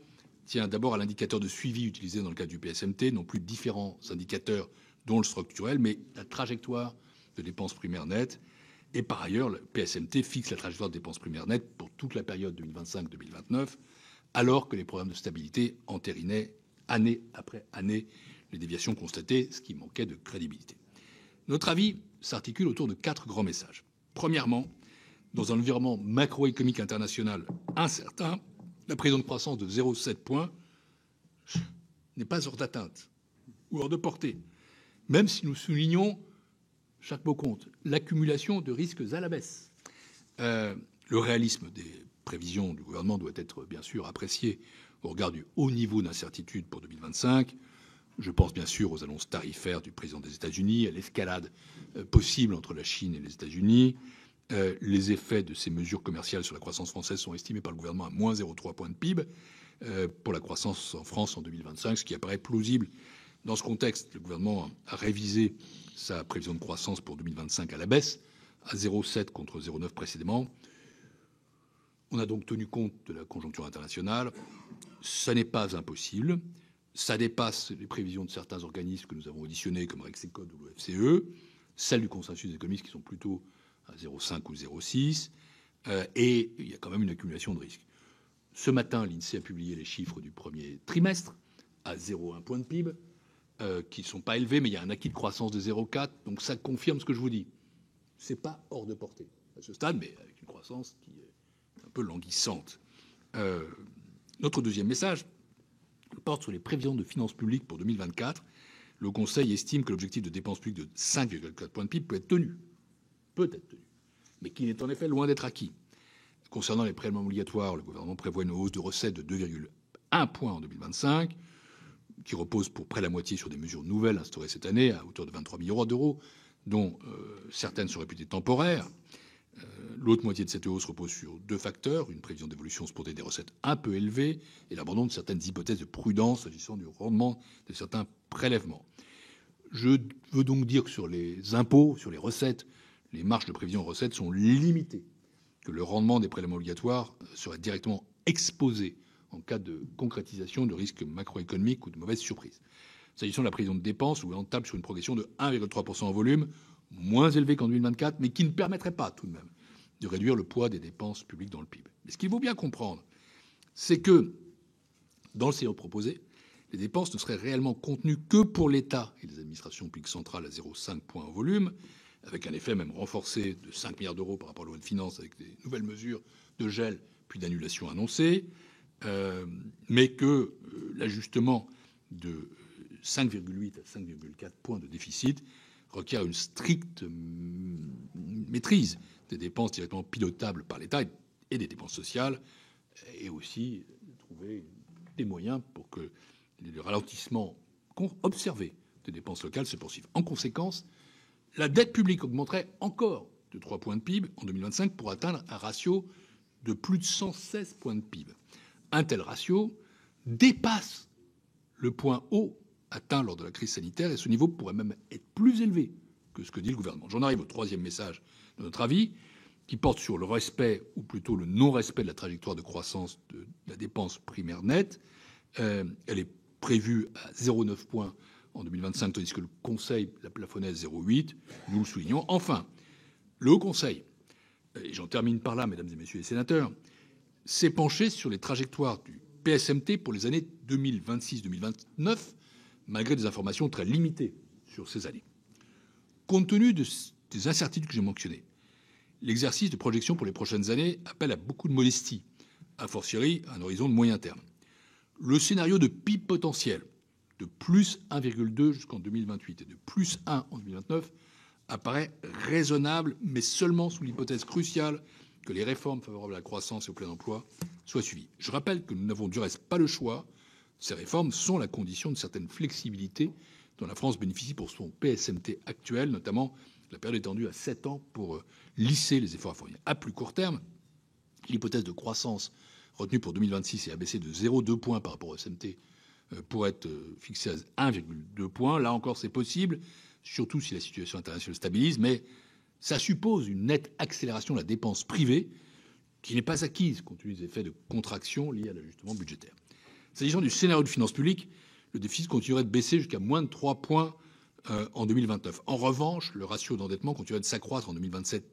tient d'abord à l'indicateur de suivi utilisé dans le cadre du PSMT, non plus différents indicateurs dont le structurel, mais la trajectoire de dépenses primaires nettes. Et par ailleurs, le PSMT fixe la trajectoire de dépenses primaires nettes pour toute la période 2025-2029, alors que les programmes de stabilité entérinaient année après année les déviations constatées, ce qui manquait de crédibilité. Notre avis s'articule autour de 4 grands messages. Premièrement, dans un environnement macroéconomique international incertain, la prévision de croissance de 0,7 points n'est pas hors d'atteinte ou hors de portée, même si nous soulignons, chaque mot compte, l'accumulation de risques à la baisse. Le réalisme des prévisions du gouvernement doit être bien sûr apprécié au regard du haut niveau d'incertitude pour 2025. Je pense bien sûr aux annonces tarifaires du président des États-Unis, à l'escalade possible entre la Chine et les États-Unis. Les effets de ces mesures commerciales sur la croissance française sont estimés par le gouvernement à moins 0,3 points de PIB pour la croissance en France en 2025, ce qui apparaît plausible. Dans ce contexte, le gouvernement a révisé sa prévision de croissance pour 2025 à la baisse, à 0,7 contre 0,9 précédemment. On a donc tenu compte de la conjoncture internationale. Ça n'est pas impossible. Ça dépasse les prévisions de certains organismes que nous avons auditionnés, comme Rexecode ou l'OFCE, celles du consensus des économistes qui sont plutôt à 0,5 ou 0,6, et il y a quand même une accumulation de risques. Ce matin, l'INSEE a publié les chiffres du premier trimestre à 0,1 point de PIB, qui ne sont pas élevés, mais il y a un acquis de croissance de 0,4, donc ça confirme ce que je vous dis. Ce n'est pas hors de portée à ce stade, mais avec une croissance qui est un peu languissante. Notre deuxième message porte sur les prévisions de finances publiques pour 2024. Le Conseil estime que l'objectif de dépenses publiques de 5,4 points de PIB peut être tenu, mais qu'il est en effet loin d'être acquis. Concernant les prélèvements obligatoires, le gouvernement prévoit une hausse de recettes de 2,1 points en 2025, qui repose pour près la moitié sur des mesures nouvelles instaurées cette année à hauteur de 23 milliards d'euros, dont certaines sont réputées temporaires. L'autre moitié de cette hausse repose sur 2 facteurs, une prévision d'évolution spontanée des recettes un peu élevée et l'abandon de certaines hypothèses de prudence s'agissant du rendement de certains prélèvements. Je veux donc dire que sur les impôts, sur les recettes, les marges de prévision en recettes sont limitées, que le rendement des prélèvements obligatoires serait directement exposé en cas de concrétisation de risques macroéconomiques ou de mauvaises surprises. S'agissant de la prévision de dépenses, le gouvernement table sur une progression de 1,3% en volume, moins élevée qu'en 2024, mais qui ne permettrait pas tout de même de réduire le poids des dépenses publiques dans le PIB. Mais ce qu'il faut bien comprendre, c'est que dans le scénario proposé, les dépenses ne seraient réellement contenues que pour l'État et les administrations publiques centrales à 0,5 points en volume, avec un effet même renforcé de 5 milliards d'euros par rapport à la loi de finances, avec des nouvelles mesures de gel puis d'annulation annoncées, mais que l'ajustement de 5,8 à 5,4 points de déficit requiert une stricte maîtrise des dépenses directement pilotables par l'État et des dépenses sociales, et aussi de trouver des moyens pour que le ralentissement observé des dépenses locales se poursuive. En conséquence, la dette publique augmenterait encore de 3 points de PIB en 2025 pour atteindre un ratio de plus de 116 points de PIB. Un tel ratio dépasse le point haut atteint lors de la crise sanitaire, et ce niveau pourrait même être plus élevé que ce que dit le gouvernement. J'en arrive au troisième message de notre avis, qui porte sur le respect, ou plutôt le non-respect de la trajectoire de croissance de la dépense primaire nette. Elle est prévue à 0,9 points en 2025, tandis que le Conseil la plafonnait à 0,8. Nous le soulignons. Enfin, le Haut Conseil, et j'en termine par là, mesdames et messieurs les sénateurs, s'est penché sur les trajectoires du PSMT pour les années 2026-2029, malgré des informations très limitées sur ces années. Compte tenu des incertitudes que j'ai mentionnées, l'exercice de projection pour les prochaines années appelle à beaucoup de modestie, a fortiori à un horizon de moyen terme. Le scénario de PIB potentiel de plus 1,2 jusqu'en 2028 et de plus 1 en 2029 apparaît raisonnable, mais seulement sous l'hypothèse cruciale que les réformes favorables à la croissance et au plein emploi soient suivies. Je rappelle que nous n'avons du reste pas le choix. Ces réformes sont la condition de certaines flexibilités dont la France bénéficie pour son PSMT actuel, notamment la période étendue à 7 ans pour lisser les efforts à fournir. À plus court terme, l'hypothèse de croissance retenue pour 2026 est abaissée de 0,2 points par rapport au SMT pour être fixée à 1,2 points. Là encore, c'est possible, surtout si la situation internationale stabilise, mais ça suppose une nette accélération de la dépense privée qui n'est pas acquise compte tenu des effets de contraction liés à l'ajustement budgétaire. S'agissant du scénario de finances publiques, le déficit continuerait de baisser jusqu'à moins de 3 points en 2029. En revanche, le ratio d'endettement continuerait de s'accroître en 2026 et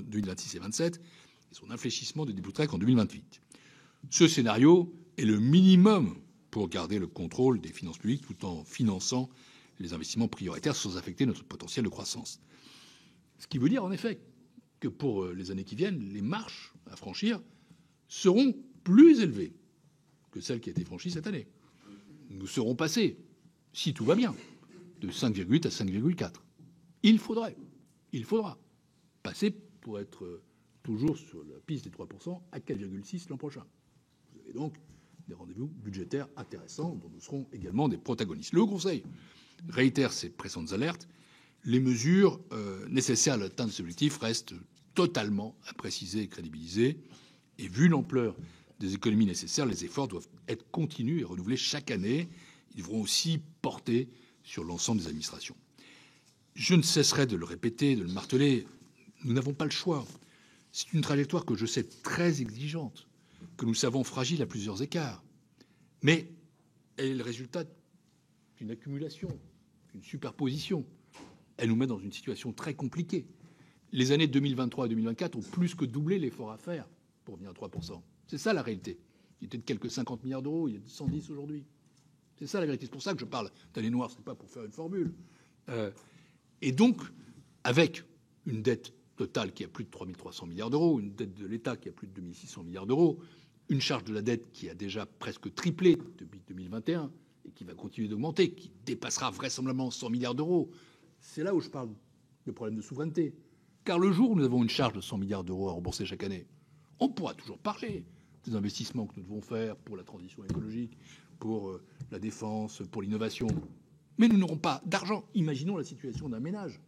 2027 et son infléchissement ne débouterait qu'en 2028. Ce scénario est le minimum pour garder le contrôle des finances publiques tout en finançant les investissements prioritaires sans affecter notre potentiel de croissance. Ce qui veut dire en effet que pour les années qui viennent, les marches à franchir seront plus élevées que celles qui ont été franchies cette année. Nous serons passés, si tout va bien, de 5,8 à 5,4. Il faudra passer pour être toujours sur la piste des 3% à 4,6 l'an prochain. Vous avez donc des rendez-vous budgétaires intéressants dont nous serons également des protagonistes. Le Conseil réitère ses précédentes alertes. Les mesures nécessaires à l'atteinte de ces objectifs restent totalement à préciser et crédibiliser. Et vu l'ampleur des économies nécessaires, les efforts doivent être continus et renouvelés chaque année. Ils devront aussi porter sur l'ensemble des administrations. Je ne cesserai de le répéter, de le marteler, nous n'avons pas le choix. C'est une trajectoire que je sais très exigeante, que nous savons fragile à plusieurs écarts. Mais elle est le résultat d'une accumulation, d'une superposition. Elle nous met dans une situation très compliquée. Les années 2023 et 2024 ont plus que doublé l'effort à faire pour venir à 3%. C'est ça la réalité. Il était de quelques 50 milliards d'euros, il y a 110 aujourd'hui. C'est ça la vérité. C'est pour ça que je parle d'année noire, ce n'est pas pour faire une formule. Et donc, avec une dette totale qui a plus de 3 300 milliards d'euros, une dette de l'État qui a plus de 2 600 milliards d'euros, une charge de la dette qui a déjà presque triplé depuis 2021 et qui va continuer d'augmenter, qui dépassera vraisemblablement 100 milliards d'euros, c'est là où je parle de problème de souveraineté. Car le jour où nous avons une charge de 100 milliards d'euros à rembourser chaque année, on pourra toujours parler des investissements que nous devons faire pour la transition écologique, pour la défense, pour l'innovation. Mais nous n'aurons pas d'argent. Imaginons la situation d'un ménage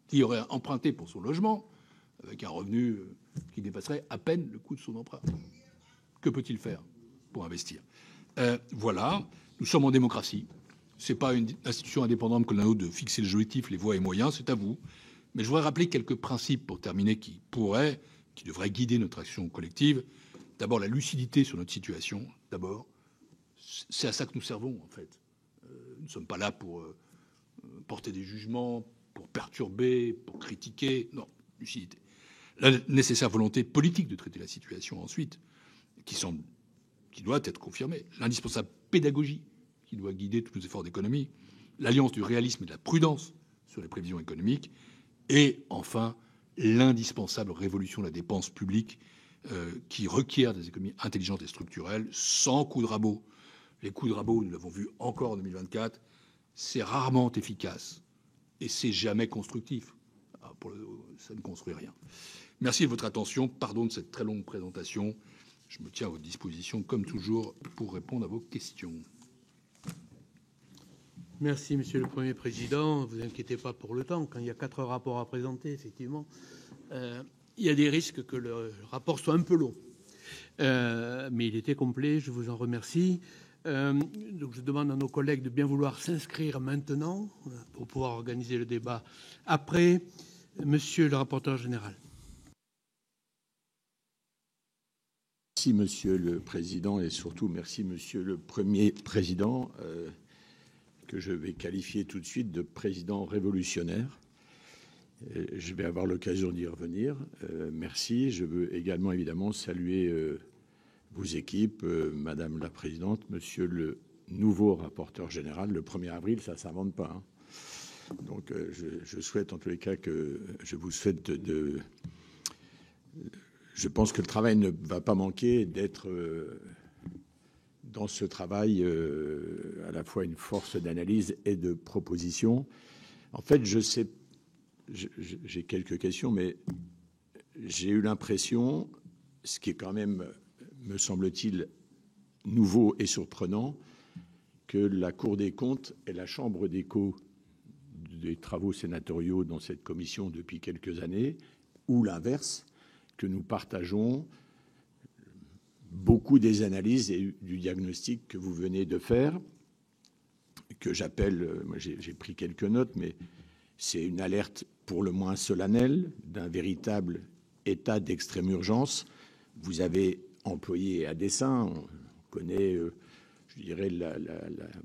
qui aurait emprunté pour son logement avec un revenu qui dépasserait à peine le coût de son emprunt. Que peut-il faire pour investir ? Voilà, nous sommes en démocratie. Ce n'est pas une institution indépendante que la nôtre de fixer les objectifs, les voies et moyens, c'est à vous. Mais je voudrais rappeler quelques principes pour terminer qui devraient guider notre action collective. D'abord, la lucidité sur notre situation. D'abord, c'est à ça que nous servons, en fait. Nous ne sommes pas là pour porter des jugements, pour perturber, pour critiquer. Non, lucidité. La nécessaire volonté politique de traiter la situation ensuite, qui doit être confirmée. L'indispensable pédagogie qui doit guider tous nos efforts d'économie. L'alliance du réalisme et de la prudence sur les prévisions économiques. Et enfin, l'indispensable révolution de la dépense publique qui requiert des économies intelligentes et structurelles, sans coup de rabot. Les coups de rabot, nous l'avons vu encore en 2024, c'est rarement efficace et c'est jamais constructif. Ça ne construit rien. Merci de votre attention. Pardon de cette très longue présentation. Je me tiens à votre disposition, comme toujours, pour répondre à vos questions. Merci, Monsieur le Premier Président. Ne vous inquiétez pas pour le temps. Quand il y a 4 rapports à présenter, effectivement, il y a des risques que le rapport soit un peu long. Mais il était complet, je vous en remercie. Donc je demande à nos collègues de bien vouloir s'inscrire maintenant pour pouvoir organiser le débat après. Monsieur le rapporteur général. Merci, Monsieur le Président, et surtout merci, Monsieur le Premier Président, que je vais qualifier tout de suite de président révolutionnaire. Je vais avoir l'occasion d'y revenir. Merci. Je veux également, évidemment, saluer vos équipes, Madame la Présidente, Monsieur le nouveau rapporteur général. Le 1er avril, ça ne s'invente pas. Hein. Donc, je souhaite, en tous les cas, je vous souhaite je pense que le travail ne va pas manquer d'être dans ce travail à la fois une force d'analyse et de proposition. En fait, j'ai quelques questions, mais j'ai eu l'impression, ce qui est quand même, me semble-t-il, nouveau et surprenant, que la Cour des comptes est la chambre d'écho des travaux sénatoriaux dans cette commission depuis quelques années, ou l'inverse, que nous partageons beaucoup des analyses et du diagnostic que vous venez de faire, que j'appelle, moi j'ai pris quelques notes, mais c'est une alerte pour le moins solennelle d'un véritable état d'extrême urgence. Vous avez employé à dessein, on connaît, je dirais,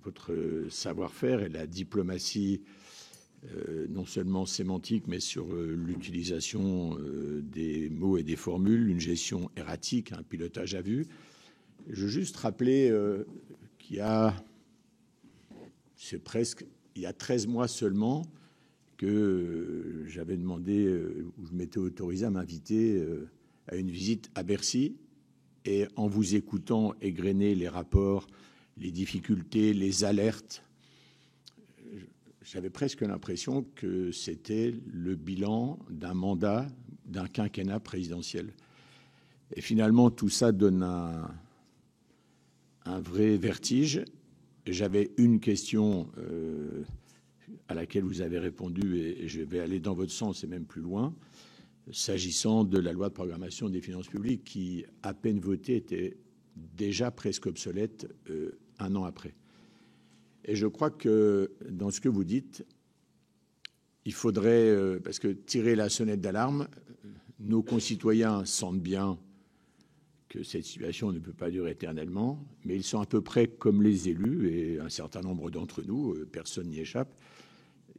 votre savoir-faire et la diplomatie, non seulement sémantique, mais sur l'utilisation des mots et des formules, une gestion erratique, un pilotage à vue. Je veux juste rappeler qu'il y a, il y a 13 mois seulement, que j'avais demandé, ou je m'étais autorisé à m'inviter à une visite à Bercy. Et en vous écoutant égrener les rapports, les difficultés, les alertes, j'avais presque l'impression que c'était le bilan d'un mandat, d'un quinquennat présidentiel. Et finalement, tout ça donne un vrai vertige. J'avais une question à laquelle vous avez répondu, et je vais aller dans votre sens et même plus loin, s'agissant de la loi de programmation des finances publiques qui, à peine votée, était déjà presque obsolète un an après. Et je crois que dans ce que vous dites, il faudrait, parce que tirer la sonnette d'alarme, nos concitoyens sentent bien que cette situation ne peut pas durer éternellement, mais ils sont à peu près comme les élus, et un certain nombre d'entre nous, personne n'y échappe.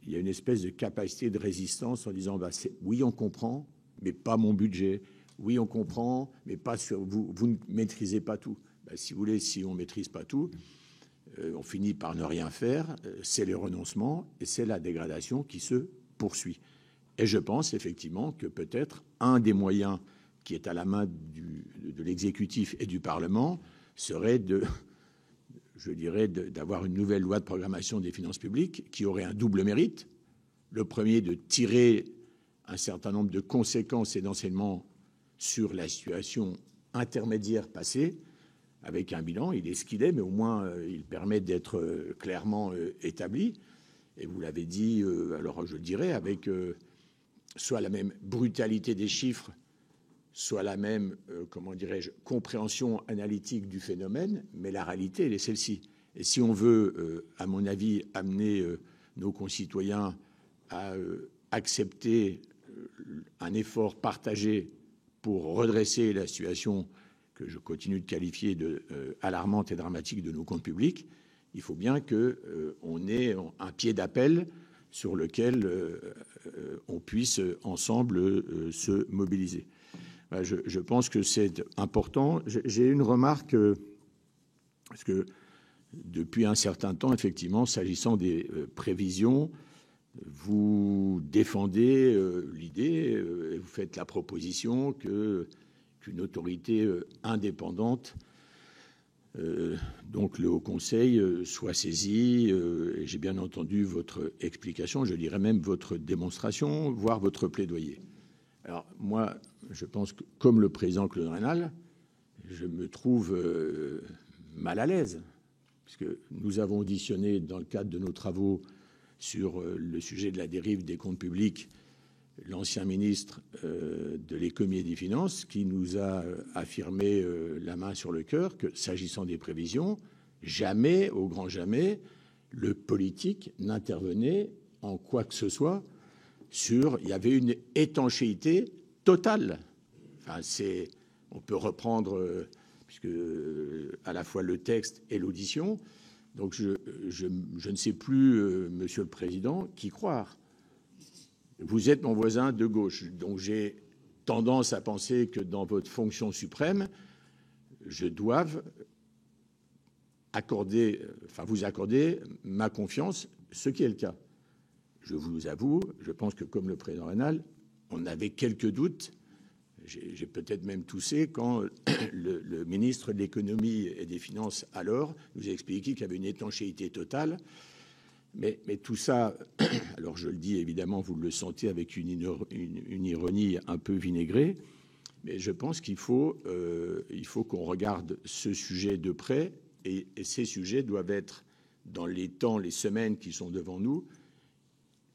Il y a une espèce de capacité de résistance en disant bah, oui, on comprend, mais pas mon budget. Oui, on comprend, mais pas sur vous. Vous ne maîtrisez pas tout. Bah, si vous voulez, si on ne maîtrise pas tout, on finit par ne rien faire. C'est les renoncements et c'est la dégradation qui se poursuit. Et je pense effectivement que peut-être un des moyens qui est à la main de l'exécutif et du Parlement serait je dirais, d'avoir une nouvelle loi de programmation des finances publiques qui aurait un double mérite. Le premier, de tirer un certain nombre de conséquences et d'enseignements sur la situation intermédiaire passée, avec un bilan. Il est ce qu'il est, mais au moins, il permet d'être clairement établi. Et vous l'avez dit, alors je le dirais, avec soit la même brutalité des chiffres, soit la même, comment dirais-je, compréhension analytique du phénomène, mais la réalité, elle est celle-ci. Et si on veut, à mon avis, amener nos concitoyens à accepter un effort partagé pour redresser la situation que je continue de qualifier de alarmante et dramatique de nos comptes publics, il faut bien qu'on ait un pied d'appel sur lequel on puisse ensemble se mobiliser. Je pense que c'est important. J'ai une remarque, parce que depuis un certain temps, effectivement, s'agissant des prévisions, vous défendez l'idée, et vous faites la proposition qu'une autorité indépendante, donc le Haut Conseil, soit saisie. Et j'ai bien entendu votre explication, je dirais même votre démonstration, voire votre plaidoyer. Alors moi, je pense que, comme le président Claude Raynal, je me trouve mal à l'aise, puisque nous avons auditionné dans le cadre de nos travaux sur le sujet de la dérive des comptes publics l'ancien ministre de l'économie et des finances, qui nous a affirmé la main sur le cœur que, s'agissant des prévisions, Jamais, au grand jamais, le politique n'intervenait en quoi que ce soit sur... Il y avait une étanchéité totale. Enfin, on peut reprendre, puisque à la fois le texte et l'audition. Donc, je ne sais plus, Monsieur le Président, qui croire. Vous êtes mon voisin de gauche, donc j'ai tendance à penser que dans votre fonction suprême, je dois vous accorder ma confiance, ce qui est le cas. Je vous avoue, je pense que comme le président Raynal, on avait quelques doutes. J'ai peut-être même toussé quand le ministre de l'économie et des finances alors nous a expliqué qu'il y avait une étanchéité totale. Mais tout ça, alors je le dis évidemment, vous le sentez avec une ironie un peu vinaigrée, mais je pense qu'il faut qu'on regarde ce sujet de près et ces sujets doivent être dans les temps, les semaines qui sont devant nous.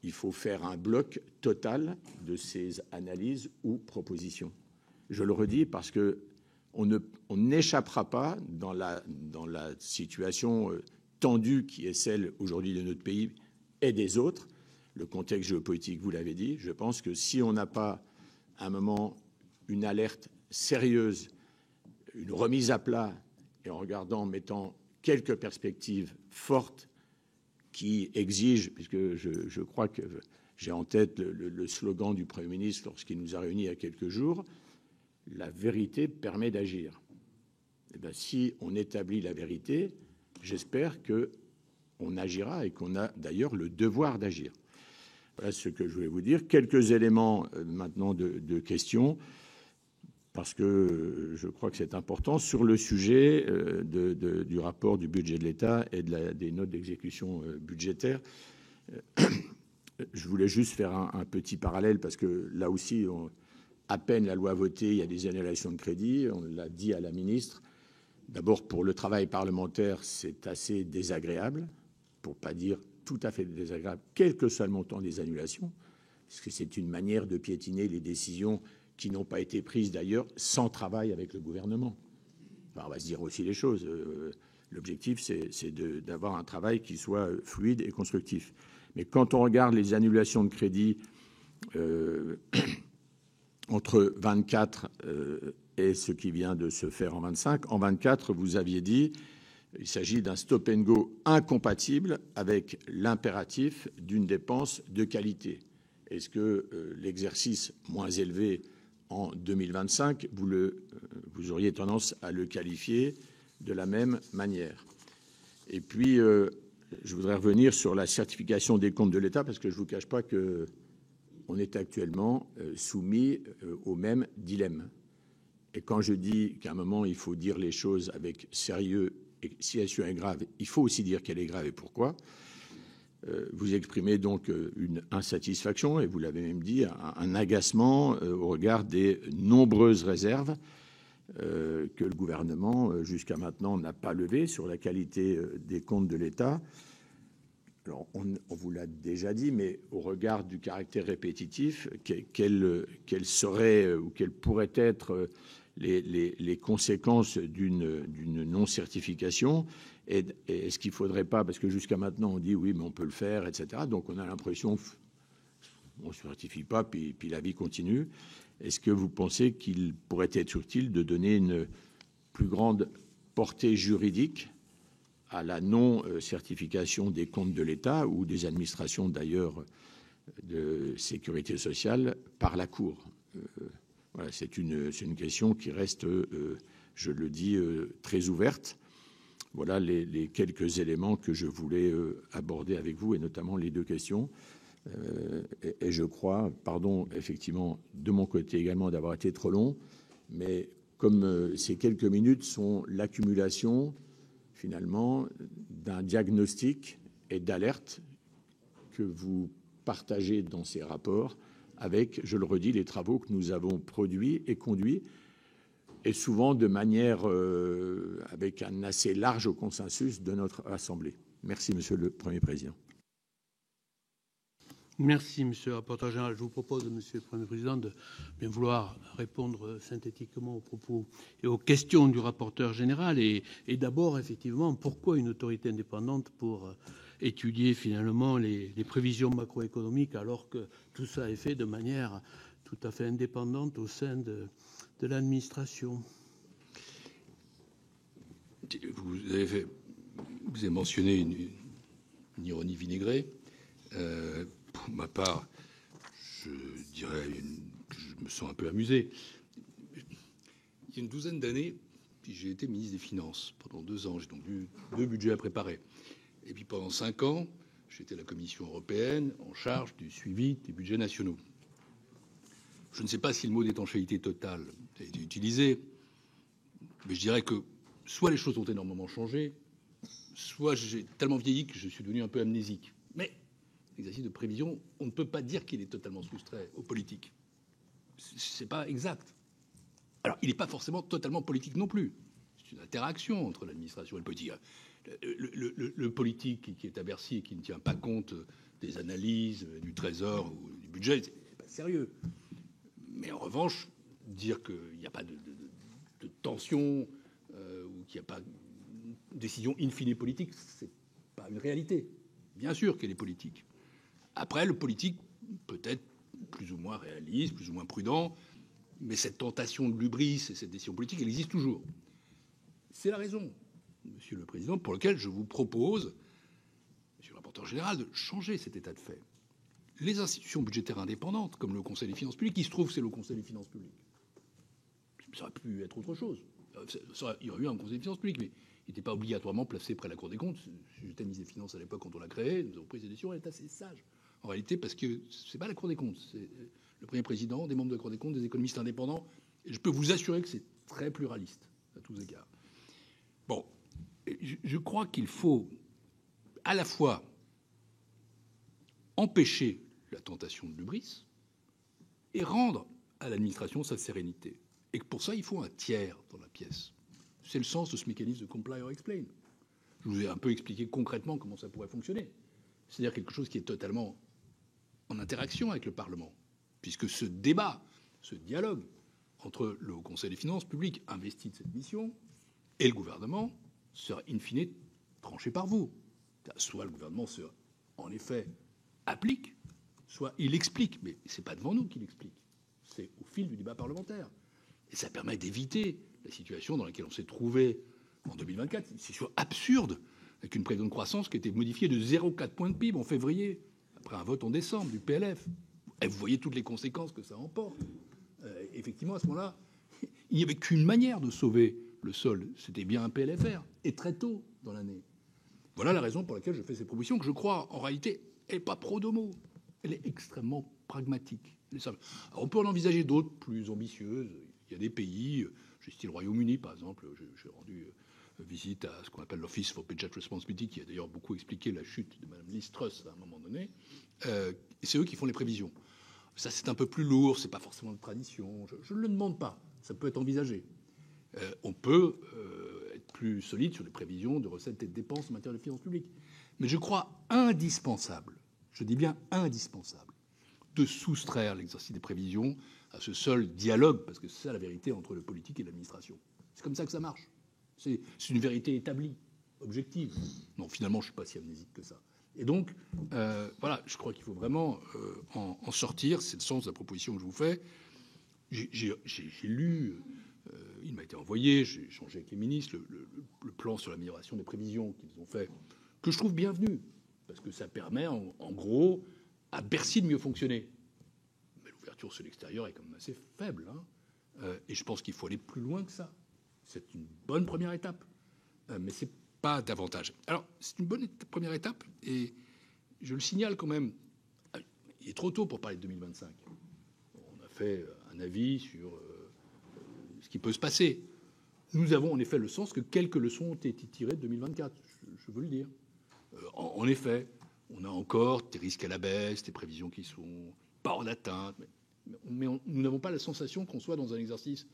Il faut faire un bloc total de ces analyses ou propositions. Je le redis parce que on n'échappera pas dans la situation tendue qui est celle aujourd'hui de notre pays et des autres. Le contexte géopolitique, vous l'avez dit. Je pense que si on n'a pas à un moment une alerte sérieuse, une remise à plat, et en regardant, en mettant quelques perspectives fortes qui exigent, puisque je crois que j'ai en tête le slogan du Premier ministre lorsqu'il nous a réunis il y a quelques jours, la vérité permet d'agir. Et bien, si on établit la vérité, j'espère qu'on agira et qu'on a d'ailleurs le devoir d'agir. Voilà ce que je voulais vous dire. Quelques éléments maintenant de questions, parce que je crois que c'est important, sur le sujet du rapport du budget de l'État et des notes d'exécution budgétaire. Je voulais juste faire un petit parallèle, parce que là aussi, à peine la loi votée, il y a des annulations de crédit. On l'a dit à la ministre. D'abord, pour le travail parlementaire, c'est assez désagréable, pour ne pas dire tout à fait désagréable, quel que soit le montant des annulations, parce que c'est une manière de piétiner les décisions qui n'ont pas été prises d'ailleurs sans travail avec le gouvernement. Enfin, on va se dire aussi les choses. L'objectif, c'est d'avoir un travail qui soit fluide et constructif. Mais quand on regarde les annulations de crédit entre 24 et ce qui vient de se faire en 25, en 24, vous aviez dit il s'agit d'un stop and go incompatible avec l'impératif d'une dépense de qualité. Est-ce que l'exercice moins élevé en 2025, vous auriez tendance à le qualifier de la même manière? Et puis, je voudrais revenir sur la certification des comptes de l'État, parce que je ne vous cache pas qu'on est actuellement soumis au même dilemme. Et quand je dis qu'à un moment, il faut dire les choses avec sérieux, et si la situation est grave, il faut aussi dire qu'elle est grave et pourquoi. Vous exprimez donc une insatisfaction, et vous l'avez même dit, un agacement au regard des nombreuses réserves que le gouvernement, jusqu'à maintenant, n'a pas levées sur la qualité des comptes de l'État. Alors, on vous l'a déjà dit, mais au regard du caractère répétitif, quelles seraient ou quelles pourraient être les conséquences d'une non-certification? Et est-ce qu'il ne faudrait pas, parce que jusqu'à maintenant on dit oui, mais on peut le faire, etc. Donc on a l'impression on ne certifie pas, puis la vie continue. Est-ce que vous pensez qu'il pourrait être utile de donner une plus grande portée juridique à la non-certification des comptes de l'État ou des administrations d'ailleurs de sécurité sociale par la Cour? Voilà, c'est une question qui reste, je le dis, très ouverte. Voilà les quelques éléments que je voulais aborder avec vous, et notamment les deux questions. Et je crois, pardon, effectivement, de mon côté également d'avoir été trop long, mais comme ces quelques minutes sont l'accumulation, finalement, d'un diagnostic et d'alerte que vous partagez dans ces rapports avec, je le redis, les travaux que nous avons produits et conduits, et souvent de manière avec un assez large consensus de notre Assemblée. Merci, Monsieur le Premier Président. Merci, monsieur le rapporteur général. Je vous propose, monsieur le Premier président, de bien vouloir répondre synthétiquement aux propos et aux questions du rapporteur général. Et d'abord, effectivement, pourquoi une autorité indépendante pour étudier finalement les prévisions macroéconomiques alors que tout ça est fait de manière tout à fait indépendante au sein de l'administration? Vous avez mentionné une ironie vinaigrée. Pour ma part, je dirais que je me sens un peu amusé. Il y a une douzaine d'années, j'ai été ministre des Finances pendant 2 ans. J'ai donc eu 2 budgets à préparer. Et puis pendant 5 ans, j'étais à la Commission européenne en charge du suivi des budgets nationaux. Je ne sais pas si le mot d'étanchéité totale a été utilisé, mais je dirais que soit les choses ont énormément changé, soit j'ai tellement vieilli que je suis devenu un peu amnésique. Mais l'exercice de prévision, on ne peut pas dire qu'il est totalement soustrait aux politiques. C'est pas exact. Alors, il n'est pas forcément totalement politique non plus. C'est une interaction entre l'administration et le politique. Le politique qui est à Bercy et qui ne tient pas compte des analyses du Trésor ou du budget, c'est pas sérieux. Mais en revanche, dire qu'il n'y a pas de tension ou qu'il n'y a pas de décision in fine politique, c'est pas une réalité. Bien sûr qu'elle est politique. Après, le politique peut être plus ou moins réaliste, plus ou moins prudent, mais cette tentation de l'hubris et cette décision politique, elle existe toujours. C'est la raison, Monsieur le Président, pour laquelle je vous propose, Monsieur le rapporteur général, de changer cet état de fait. Les institutions budgétaires indépendantes, comme le Conseil des finances publiques, qui se trouve, c'est le Conseil des finances publiques. Ça aurait pu être autre chose. Il y aurait eu un Conseil des finances publiques, mais il n'était pas obligatoirement placé près de la Cour des comptes. J'étais ministre des Finances à l'époque quand on l'a créé. Nous avons pris cette décision. Elle est assez sage, en réalité, parce que c'est pas la Cour des comptes. C'est le Premier président, des membres de la Cour des comptes, des économistes indépendants. Et je peux vous assurer que c'est très pluraliste, à tous égards. Bon, je crois qu'il faut à la fois empêcher la tentation de l'hubris et rendre à l'administration sa sérénité. Et que pour ça, il faut un tiers dans la pièce. C'est le sens de ce mécanisme de comply or explain. Je vous ai un peu expliqué concrètement comment ça pourrait fonctionner. C'est-à-dire quelque chose qui est totalement en interaction avec le Parlement, puisque ce débat, ce dialogue entre le Haut Conseil des finances publiques investi de cette mission et le gouvernement sera in fine tranché par vous. Soit le gouvernement en effet applique, soit il explique, mais ce n'est pas devant nous qu'il explique, c'est au fil du débat parlementaire. Et ça permet d'éviter la situation dans laquelle on s'est trouvé en 2024. C'est une situation absurde, avec une prévision de croissance qui a été modifiée de 0,4 points de PIB en février, après un vote en décembre du PLF. Et vous voyez toutes les conséquences que ça emporte. Effectivement, à ce moment-là, il n'y avait qu'une manière de sauver le solde, c'était bien un PLFR, et très tôt dans l'année. Voilà la raison pour laquelle je fais ces propositions, que je crois, en réalité, elle n'est pas pro-domo. Elle est extrêmement pragmatique. Alors, on peut en envisager d'autres plus ambitieuses. Il y a des pays, j'ai cité le Royaume-Uni par exemple, j'ai rendu visite à ce qu'on appelle l'Office for Budget Responsibility, qui a d'ailleurs beaucoup expliqué la chute de Mme Liz Truss à un moment donné, et c'est eux qui font les prévisions. Ça, c'est un peu plus lourd, c'est pas forcément de tradition, je ne le demande pas, ça peut être envisagé. On peut être plus solide sur les prévisions de recettes et de dépenses en matière de finances publiques. Mais je crois indispensable, je dis bien indispensable, de soustraire l'exercice des prévisions à ce seul dialogue, parce que c'est ça la vérité entre le politique et l'administration. C'est comme ça que ça marche. C'est une vérité établie, objective. Non, finalement, je ne suis pas si amnésique que ça. Et donc, voilà, je crois qu'il faut vraiment en sortir. C'est le sens de la proposition que je vous fais. J'ai lu, il m'a été envoyé, j'ai échangé avec les ministres, le plan sur l'amélioration des prévisions qu'ils ont fait, que je trouve bienvenu, parce que ça permet, en gros, à Bercy de mieux fonctionner. Mais l'ouverture sur l'extérieur est quand même assez faible. Et je pense qu'il faut aller plus loin que ça. C'est une bonne première étape, mais ce n'est pas davantage. Alors, c'est une bonne première étape, et je le signale quand même, il est trop tôt pour parler de 2025. On a fait un avis sur ce qui peut se passer. Nous avons en effet le sens que quelques leçons ont été tirées de 2024, je veux le dire. En effet, on a encore des risques à la baisse, des prévisions qui sont pas hors d'atteinte, mais nous n'avons pas la sensation qu'on soit dans un exercice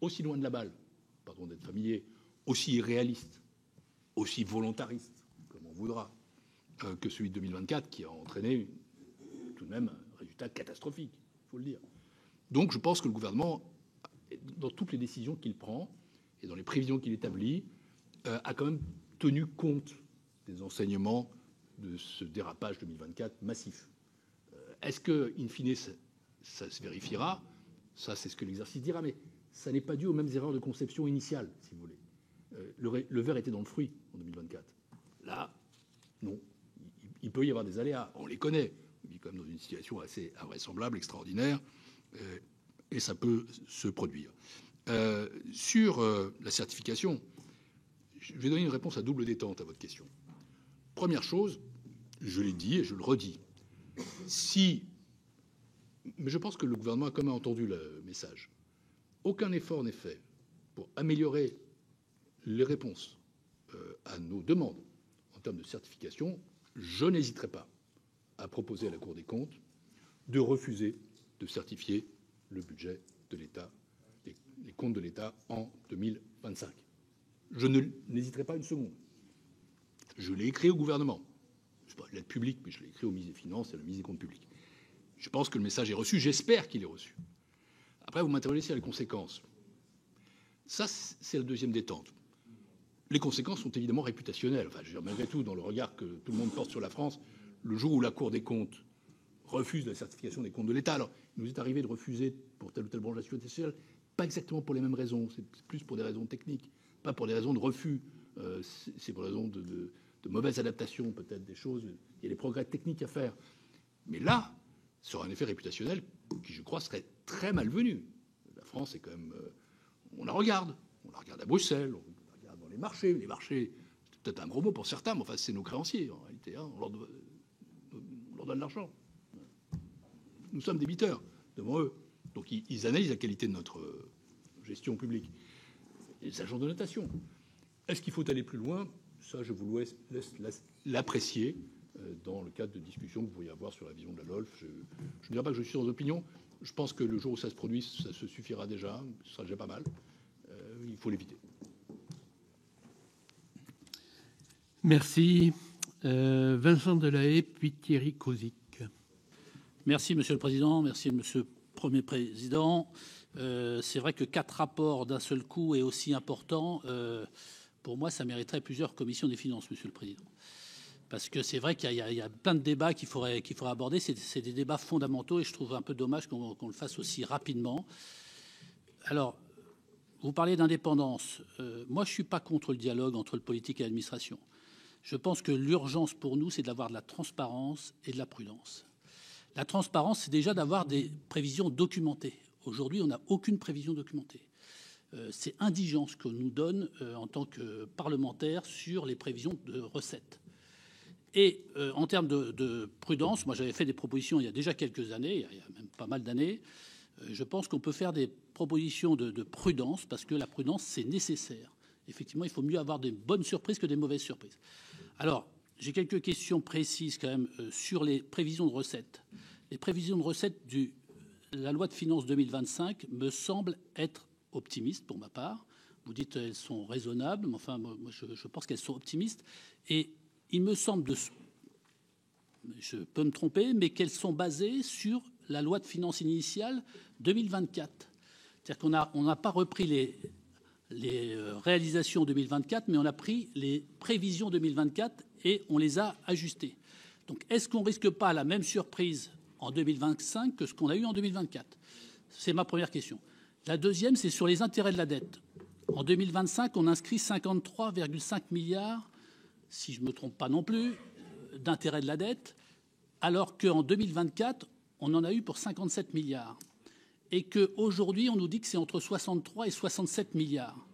aussi loin de la balle, pardon d'être familier, aussi irréaliste, aussi volontariste, comme on voudra, que celui de 2024, qui a entraîné tout de même un résultat catastrophique, il faut le dire. Donc je pense que le gouvernement, dans toutes les décisions qu'il prend et dans les prévisions qu'il établit, a quand même tenu compte des enseignements de ce dérapage 2024 massif. Est-ce que, in fine, ça se vérifiera? Ça, c'est ce que l'exercice dira, mais ça n'est pas dû aux mêmes erreurs de conception initiale, si vous voulez. Le verre était dans le fruit en 2024. Là, non. Il peut y avoir des aléas. On les connaît. On vit quand même dans une situation assez invraisemblable, extraordinaire, et ça peut se produire. Sur la certification, je vais donner une réponse à double détente à votre question. Première chose, je l'ai dit et je le redis. Mais je pense que le gouvernement a quand même entendu le message. Aucun effort n'est fait pour améliorer les réponses à nos demandes en termes de certification. Je n'hésiterai pas à proposer à la Cour des comptes de refuser de certifier le budget de l'État, les comptes de l'État en 2025. Je n'hésiterai pas une seconde. Je l'ai écrit au gouvernement. Ce n'est pas l'aide publique, mais je l'ai écrit au ministre des Finances et au ministre des Comptes publics. Je pense que le message est reçu. J'espère qu'il est reçu. Après, vous m'interrogez sur les conséquences. Ça, c'est la deuxième détente. Les conséquences sont évidemment réputationnelles. Enfin, je veux dire, malgré tout, dans le regard que tout le monde porte sur la France, le jour où la Cour des comptes refuse la certification des comptes de l'État, alors il nous est arrivé de refuser pour telle ou telle branche de la sécurité sociale, pas exactement pour les mêmes raisons, c'est plus pour des raisons techniques, pas pour des raisons de refus, c'est pour des raisons de mauvaise adaptation peut-être des choses, il y a des progrès techniques à faire. Mais là, ça aura un effet réputationnel qui, je crois, serait très malvenu. La France est quand même... on la regarde à Bruxelles, on la regarde dans les marchés. Les marchés, c'est peut-être un gros mot pour certains, mais enfin, c'est nos créanciers, en réalité. Hein, on leur donne l'argent. Nous sommes débiteurs devant eux. Donc, ils analysent la qualité de notre gestion publique. Les agents de notation. Est-ce qu'il faut aller plus loin? Ça, je vous laisse l'apprécier dans le cadre de discussions que vous pourriez avoir sur la vision de la LOLF. Je ne dirais pas que je suis sans opinion. Je pense que le jour où ça se produit, ça se suffira déjà. Ce sera déjà pas mal. Il faut l'éviter. Merci. Vincent Delahaye, puis Thierry Cozic. Merci, Monsieur le Président. Merci, Monsieur le Premier Président. C'est vrai que 4 rapports d'un seul coup est aussi important. Pour moi, ça mériterait plusieurs commissions des finances, Monsieur le Président. Parce que c'est vrai qu'il y a plein de débats qu'il faudrait aborder. C'est des débats fondamentaux et je trouve un peu dommage qu'on le fasse aussi rapidement. Alors, vous parlez d'indépendance. Moi, je ne suis pas contre le dialogue entre le politique et l'administration. Je pense que l'urgence pour nous, c'est d'avoir de la transparence et de la prudence. La transparence, c'est déjà d'avoir des prévisions documentées. Aujourd'hui, on n'a aucune prévision documentée. C'est indigent ce qu'on nous donne en tant que parlementaires sur les prévisions de recettes. Et en termes de prudence, moi j'avais fait des propositions il y a déjà quelques années, il y a même pas mal d'années. Je pense qu'on peut faire des propositions de prudence parce que la prudence, c'est nécessaire. Effectivement, il faut mieux avoir des bonnes surprises que des mauvaises surprises. Alors, j'ai quelques questions précises quand même sur les prévisions de recettes. Les prévisions de recettes de la loi de finances 2025 me semblent être optimistes pour ma part. Vous dites qu'elles sont raisonnables, mais enfin, moi, je pense qu'elles sont optimistes. Et il me semble, je peux me tromper, mais qu'elles sont basées sur la loi de finances initiale 2024. C'est-à-dire qu'on n'a pas repris les réalisations 2024, mais on a pris les prévisions 2024 et on les a ajustées. Donc, est-ce qu'on ne risque pas la même surprise en 2025 que ce qu'on a eu en 2024? C'est ma première question. La deuxième, c'est sur les intérêts de la dette. En 2025, on inscrit 53,5 milliards, si je ne me trompe pas non plus, d'intérêts de la dette, alors qu'en 2024, on en a eu pour 57 milliards. Et qu'aujourd'hui, on nous dit que c'est entre 63 et 67 milliards.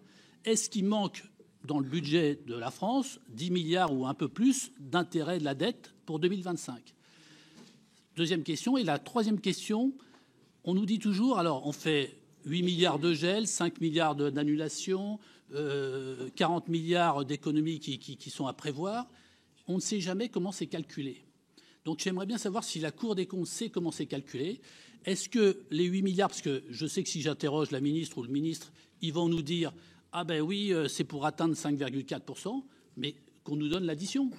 Est-ce qu'il manque dans le budget de la France 10 milliards ou un peu plus d'intérêts de la dette pour 2025? Deuxième question. Et la troisième question, on nous dit toujours, alors on fait 8 milliards de gel, 5 milliards d'annulation, 40 milliards d'économies qui sont à prévoir. On ne sait jamais comment c'est calculé. Donc j'aimerais bien savoir si la Cour des comptes sait comment c'est calculé. Est-ce que les 8 milliards, parce que je sais que si j'interroge la ministre ou le ministre, ils vont nous dire « Ah ben oui, c'est pour atteindre 5,4%, mais qu'on nous donne l'addition.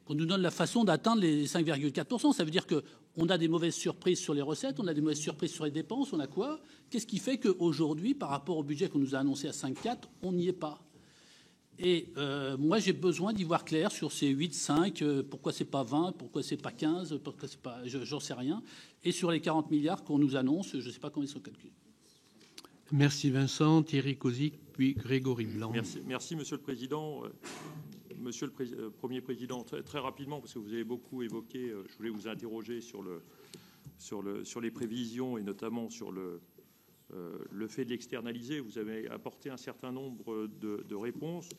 qu'on nous donne la façon d'atteindre les 5,4%. Ça veut dire qu'on a des mauvaises surprises sur les recettes, on a des mauvaises surprises sur les dépenses, on a quoi? Qu'est-ce qui fait qu'aujourd'hui, par rapport au budget qu'on nous a annoncé à 5,4, on n'y est pas? Et moi, j'ai besoin d'y voir clair sur ces 8,5, pourquoi c'est pas 20, pourquoi c'est pas 15, pourquoi c'est pas, j'en sais rien. Et sur les 40 milliards qu'on nous annonce, je ne sais pas comment ils sont calculés. Merci Vincent. Thierry Cozic, puis Grégory Blanc. Merci Monsieur le Président. Monsieur le Premier Président, très rapidement, parce que vous avez beaucoup évoqué, je voulais vous interroger sur les prévisions et notamment sur le fait de l'externaliser. Vous avez apporté un certain nombre de réponses.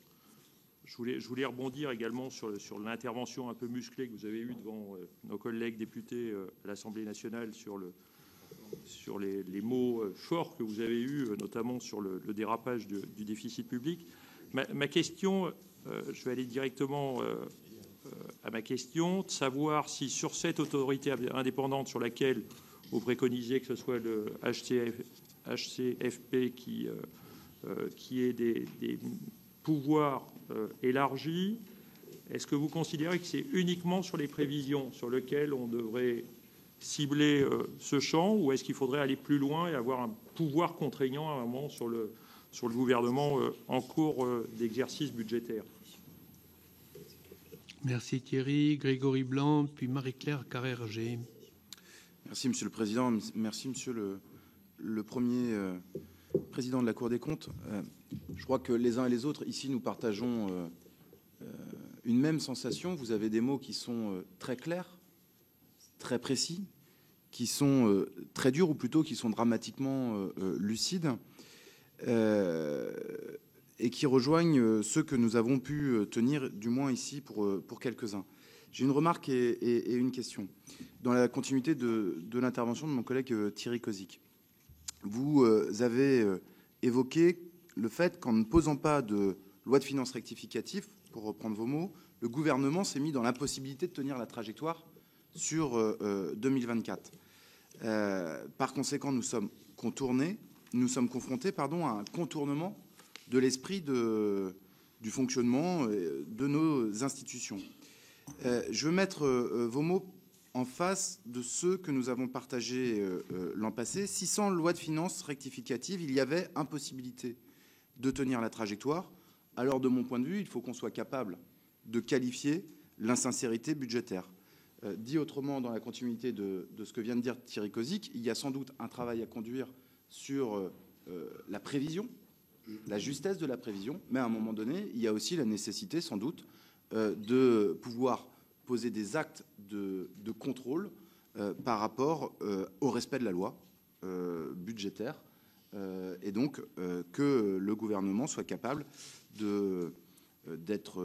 Je voulais rebondir également sur l'intervention un peu musclée que vous avez eue devant nos collègues députés à l'Assemblée nationale sur les mots forts que vous avez eus, notamment sur le dérapage du déficit public. Ma question, je vais aller directement à ma question, de savoir si sur cette autorité indépendante sur laquelle vous préconisez que ce soit le HCFP qui ait des pouvoirs élargis, est-ce que vous considérez que c'est uniquement sur les prévisions sur lesquelles on devrait cibler ce champ, ou est-ce qu'il faudrait aller plus loin et avoir un pouvoir contraignant à un moment sur le gouvernement en cours d'exercice budgétaire? Merci Thierry. Grégory Blanc, puis Marie-Claire Carrère-Gé. Merci Monsieur le Président. Merci Monsieur le Premier Président de la Cour des comptes. Je crois que les uns et les autres, ici, nous partageons une même sensation. Vous avez des mots qui sont très clairs, très précis, qui sont très durs, ou plutôt qui sont dramatiquement lucides, et qui rejoignent ceux que nous avons pu tenir, du moins ici, pour quelques-uns. J'ai une remarque et une question. Dans la continuité de l'intervention de mon collègue Thierry Cozic, vous avez évoqué le fait qu'en ne posant pas de loi de finances rectificative, pour reprendre vos mots, le gouvernement s'est mis dans l'impossibilité de tenir la trajectoire sur 2024. Par conséquent, nous sommes confrontés à un contournement de l'esprit du fonctionnement de nos institutions. Je veux mettre vos mots en face de ceux que nous avons partagés l'an passé. Si sans loi de finances rectificative, il y avait impossibilité de tenir la trajectoire, alors de mon point de vue, il faut qu'on soit capable de qualifier l'insincérité budgétaire. Dit autrement, dans la continuité de ce que vient de dire Thierry Cozic, il y a sans doute un travail à conduire sur la prévision, la justesse de la prévision, mais à un moment donné, il y a aussi la nécessité, sans doute, de pouvoir poser des actes de contrôle par rapport au respect de la loi budgétaire, et donc que le gouvernement soit capable d'être,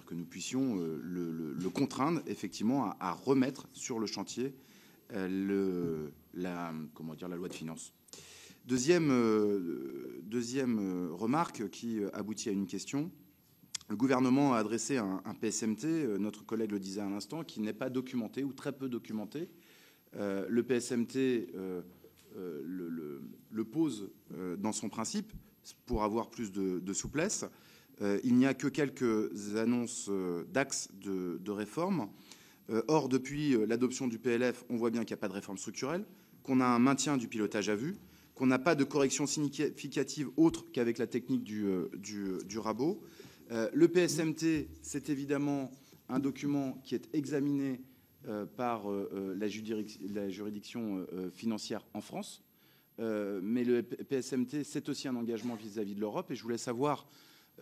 que nous puissions le contraindre effectivement à remettre sur le chantier la loi de finances. Deuxième remarque qui aboutit à une question. Le gouvernement a adressé un PSMT, notre collègue le disait à l'instant, qui n'est pas documenté ou très peu documenté. Le PSMT le pose dans son principe pour avoir plus de souplesse. Il n'y a que quelques annonces d'axes de réforme. Or, depuis l'adoption du PLF, on voit bien qu'il n'y a pas de réforme structurelle, qu'on a un maintien du pilotage à vue, qu'on n'a pas de correction significative autre qu'avec la technique du rabot. Le PSMT, c'est évidemment un document qui est examiné par la juridiction financière en France. Mais le PSMT, c'est aussi un engagement vis-à-vis de l'Europe. Et je voulais savoir,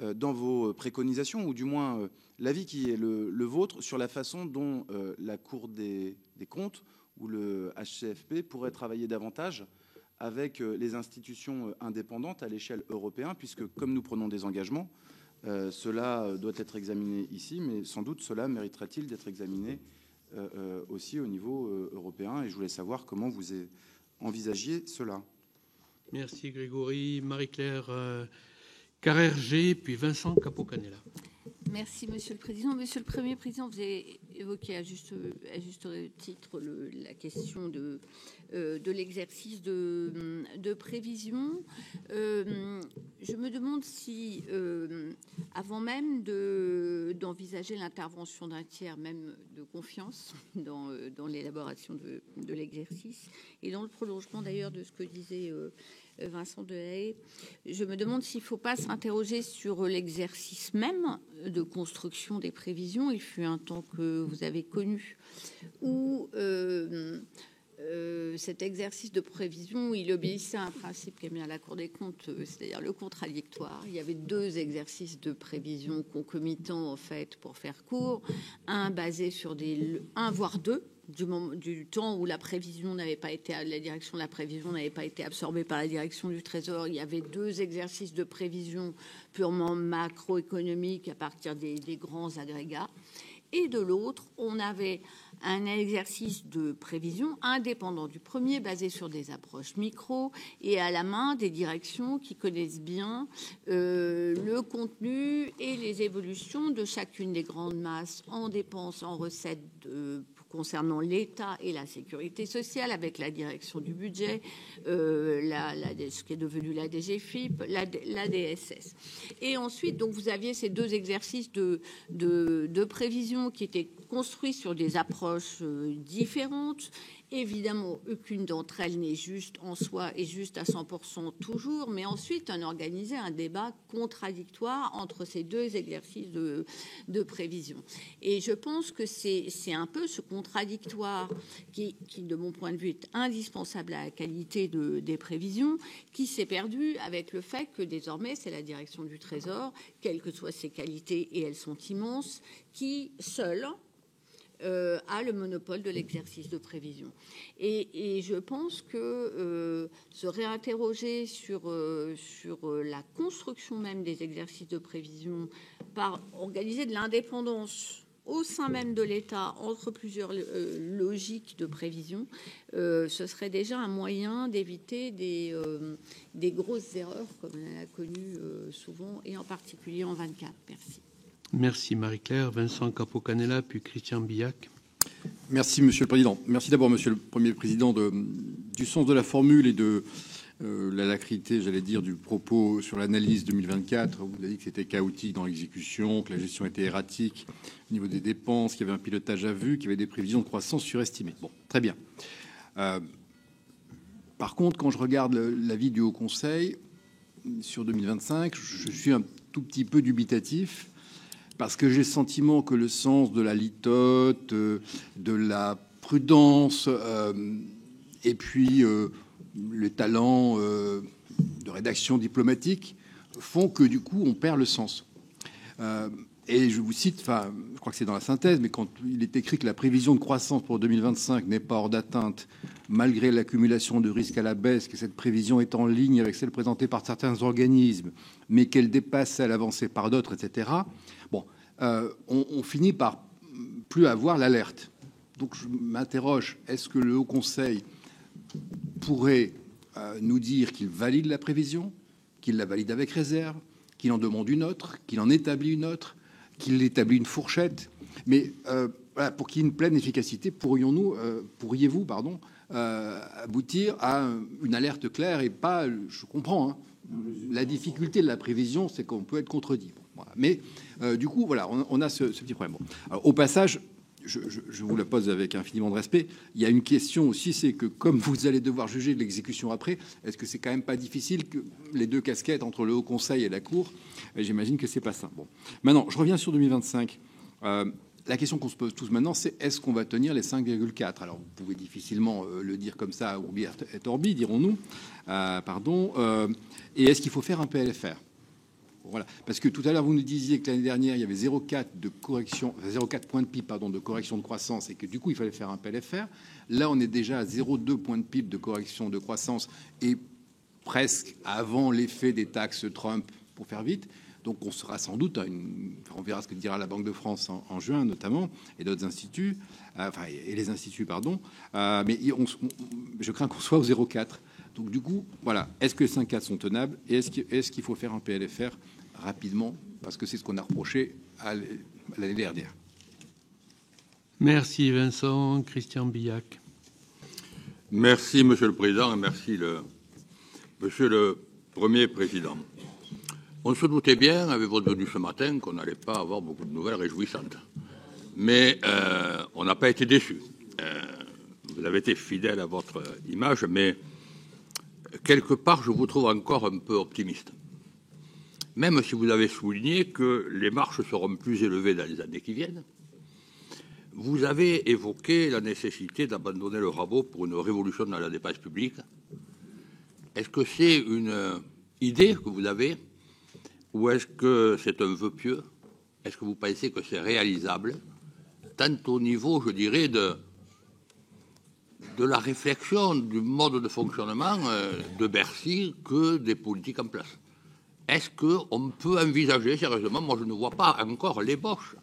dans vos préconisations, ou du moins l'avis qui est le vôtre, sur la façon dont la Cour des comptes ou le HCFP pourrait travailler davantage avec les institutions indépendantes à l'échelle européenne, puisque comme nous prenons des engagements, cela doit être examiné ici, mais sans doute cela mériterait-il d'être examiné aussi au niveau européen. Et je voulais savoir comment vous envisagiez cela. Merci Grégory. Marie-Claire Carrère-Gé, puis Vincent Capo-Canella. Merci Monsieur le Président. Monsieur le Premier Président, vous avez évoqué à juste titre la question de l'exercice de prévision. Je me demande si, avant même d'envisager l'intervention d'un tiers, même de confiance, dans l'élaboration de l'exercice, et dans le prolongement d'ailleurs de ce que disait Vincent Dehaye, je me demande s'il ne faut pas s'interroger sur l'exercice même de construction des prévisions. Il fut un temps que vous avez connu où cet exercice de prévision, il obéissait à un principe qui est mis à la Cour des comptes, c'est-à-dire le contradictoire. Il y avait 2 exercices de prévision concomitants, en fait, pour faire court. Un basé sur un voire 2, du temps où la prévision n'avait pas été, la direction de la prévision n'avait pas été absorbée par la direction du Trésor. Il y avait 2 exercices de prévision purement macroéconomiques à partir des grands agrégats. Et de l'autre, on avait un exercice de prévision indépendant du premier, basé sur des approches micro et à la main des directions qui connaissent bien le contenu et les évolutions de chacune des grandes masses en dépenses, en recettes concernant l'État et la sécurité sociale, avec la direction du budget, ce qui est devenu la DGFiP, la DSS. Et ensuite, donc, vous aviez ces 2 exercices de prévision qui étaient construits sur des approches différentes. Évidemment, aucune d'entre elles n'est juste en soi et juste à 100% toujours, mais ensuite, on organisait un débat contradictoire entre ces 2 exercices de prévision. Et je pense que c'est un peu ce contradictoire qui, de mon point de vue, est indispensable à la qualité des prévisions, qui s'est perdu avec le fait que désormais, c'est la direction du Trésor, quelles que soient ses qualités, et elles sont immenses, qui, seule, a le monopole de l'exercice de prévision. Et je pense que se réinterroger sur la construction même des exercices de prévision par organiser de l'indépendance au sein même de l'État entre plusieurs logiques de prévision, ce serait déjà un moyen d'éviter des grosses erreurs comme on a connu souvent, et en particulier en 24. Merci. Merci Marie-Claire. Vincent Capo-Canella, puis Christian Billac. Merci Monsieur le Président. Merci d'abord Monsieur le Premier Président du sens de la formule et de l'alacrité, j'allais dire, du propos sur l'analyse 2024. Vous avez dit que c'était chaotique dans l'exécution, que la gestion était erratique au niveau des dépenses, qu'il y avait un pilotage à vue, qu'il y avait des prévisions de croissance surestimées. Bon, très bien. Par contre, quand je regarde l'avis du Haut Conseil sur 2025, je suis un tout petit peu dubitatif, parce que j'ai le sentiment que le sens de la litote, de la prudence, et puis les talents de rédaction diplomatique font que du coup on perd le sens. Et je vous cite, enfin, je crois que c'est dans la synthèse, mais quand il est écrit que la prévision de croissance pour 2025 n'est pas hors d'atteinte, malgré l'accumulation de risques à la baisse, que cette prévision est en ligne avec celle présentée par certains organismes, mais qu'elle dépasse celle avancée par d'autres, etc. Bon, on finit par plus avoir l'alerte. Donc je m'interroge, est-ce que le Haut Conseil pourrait nous dire qu'il valide la prévision, qu'il la valide avec réserve, qu'il en demande une autre, qu'il en établit une autre, qu'il établit une fourchette, mais voilà, pour qu'il y ait une pleine efficacité, pourriez-vous, aboutir à une alerte claire et pas, je comprends, hein, la difficulté de la prévision, c'est qu'on peut être contredit. Bon, voilà. Mais du coup, voilà, on a ce petit problème. Bon. Alors, au passage, je vous la pose avec infiniment de respect. Il y a une question aussi, c'est que comme vous allez devoir juger de l'exécution après, est-ce que c'est quand même pas difficile que les 2 casquettes entre le Haut Conseil et la Cour? J'imagine que c'est pas ça. Bon, maintenant, je reviens sur 2025. La question qu'on se pose tous maintenant, c'est est-ce qu'on va tenir les 5,4? Alors, vous pouvez difficilement le dire comme ça, urbi et orbi, dirons-nous. Et est-ce qu'il faut faire un PLFR? Voilà. Parce que tout à l'heure, vous nous disiez que l'année dernière, il y avait 0,4 de correction, 0,4 points de PIB, pardon, de correction de croissance, et que du coup, il fallait faire un PLFR. Là, on est déjà à 0,2 points de PIB de correction de croissance, et presque avant l'effet des taxes Trump, pour faire vite. Donc, on sera sans doute on verra ce que dira la Banque de France en juin, notamment, et d'autres instituts, et les instituts, pardon. Mais je crains qu'on soit au 0,4. Donc, du coup, voilà. Est-ce que les 5,4 sont tenables? Et est-ce qu'il faut faire un PLFR rapidement? Parce que c'est ce qu'on a reproché à l'année dernière. Merci Vincent. Christian Billac. Merci, Monsieur le Président, et merci, Monsieur le Premier Président. On se doutait bien, avec votre venue ce matin, qu'on n'allait pas avoir beaucoup de nouvelles réjouissantes. Mais on n'a pas été déçus. Vous avez été fidèle à votre image, mais quelque part, je vous trouve encore un peu optimiste. Même si vous avez souligné que les marches seront plus élevées dans les années qui viennent, vous avez évoqué la nécessité d'abandonner le rabot pour une révolution dans la dépense publique. Est-ce que c'est une idée que vous avez ou est-ce que c'est un vœu pieux? Est-ce que vous pensez que c'est réalisable, tant au niveau, je dirais, de la réflexion du mode de fonctionnement de Bercy que des politiques en place? Est-ce qu'on peut envisager sérieusement, moi je ne vois pas encore l'ébauche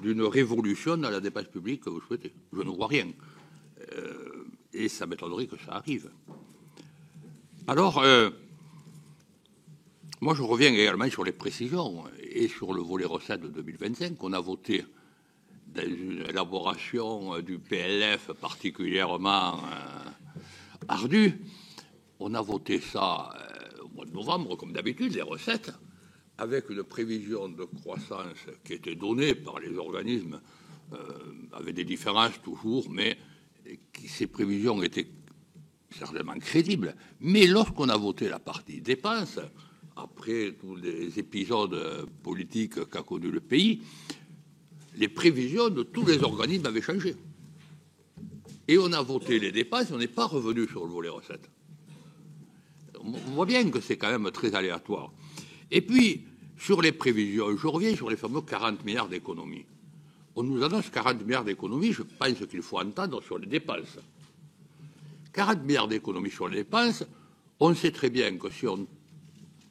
d'une révolution dans la dépense publique que vous souhaitez. Je ne vois rien. Et ça m'étonnerait que ça arrive. Alors, moi je reviens également sur les précisions et sur le volet recettes de 2025 qu'on a voté dans une élaboration du PLF particulièrement ardue. On a voté ça au mois de novembre, comme d'habitude, les recettes, avec une prévision de croissance qui était donnée par les organismes, avec des différences toujours, mais ces prévisions étaient certainement crédibles. Mais lorsqu'on a voté la partie dépenses, après tous les épisodes politiques qu'a connu le pays, les prévisions de tous les organismes avaient changé. Et on a voté les dépenses, on n'est pas revenu sur le volet recettes. On voit bien que c'est quand même très aléatoire. Et puis, sur les prévisions, je reviens sur les fameux 40 milliards d'économies. On nous annonce 40 milliards d'économies, je pense qu'il faut entendre sur les dépenses. 40 milliards d'économies sur les dépenses, on sait très bien que si on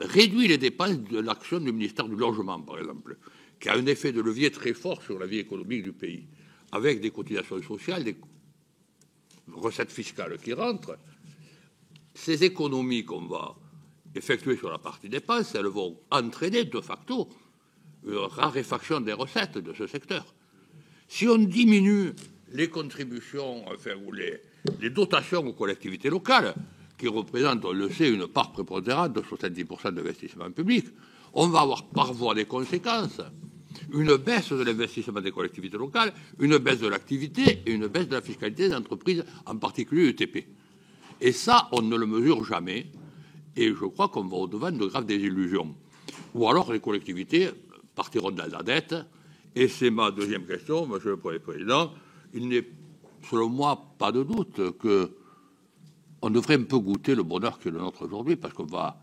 réduit les dépenses de l'action du ministère du Logement, par exemple, qui a un effet de levier très fort sur la vie économique du pays, avec des cotisations sociales, des recettes fiscales qui rentrent, ces économies qu'on va effectuées sur la partie dépenses, elles vont entraîner de facto une raréfaction des recettes de ce secteur. Si on diminue les contributions, enfin, ou les dotations aux collectivités locales, qui représentent, on le sait, une part prépondérante de 70% d'investissement public, on va avoir par voie des conséquences une baisse de l'investissement des collectivités locales, une baisse de l'activité et une baisse de la fiscalité des entreprises, en particulier ETP. Et ça, on ne le mesure jamais. Et je crois qu'on va au-devant de graves désillusions. Ou alors les collectivités partiront dans la dette. Et c'est ma deuxième question, Monsieur le Premier Président. Il n'est, selon moi, pas de doute qu'on devrait un peu goûter le bonheur qui est le nôtre aujourd'hui, parce qu'on va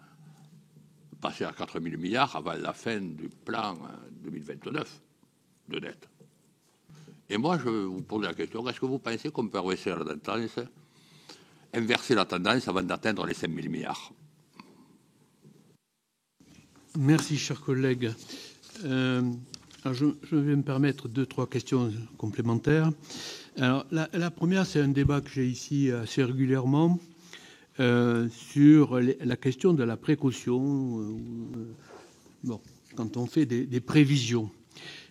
passer à 4 000 milliards avant la fin du plan 2029 de dette. Et moi, je vous pose la question, est-ce que vous pensez qu'on peut inverser la tendance avant d'atteindre les 5 000 milliards? Merci, cher collègue. Alors je vais me permettre 2-3 questions complémentaires. Alors, la première, c'est un débat que j'ai ici assez régulièrement sur la question de la précaution. Bon, quand on fait des prévisions.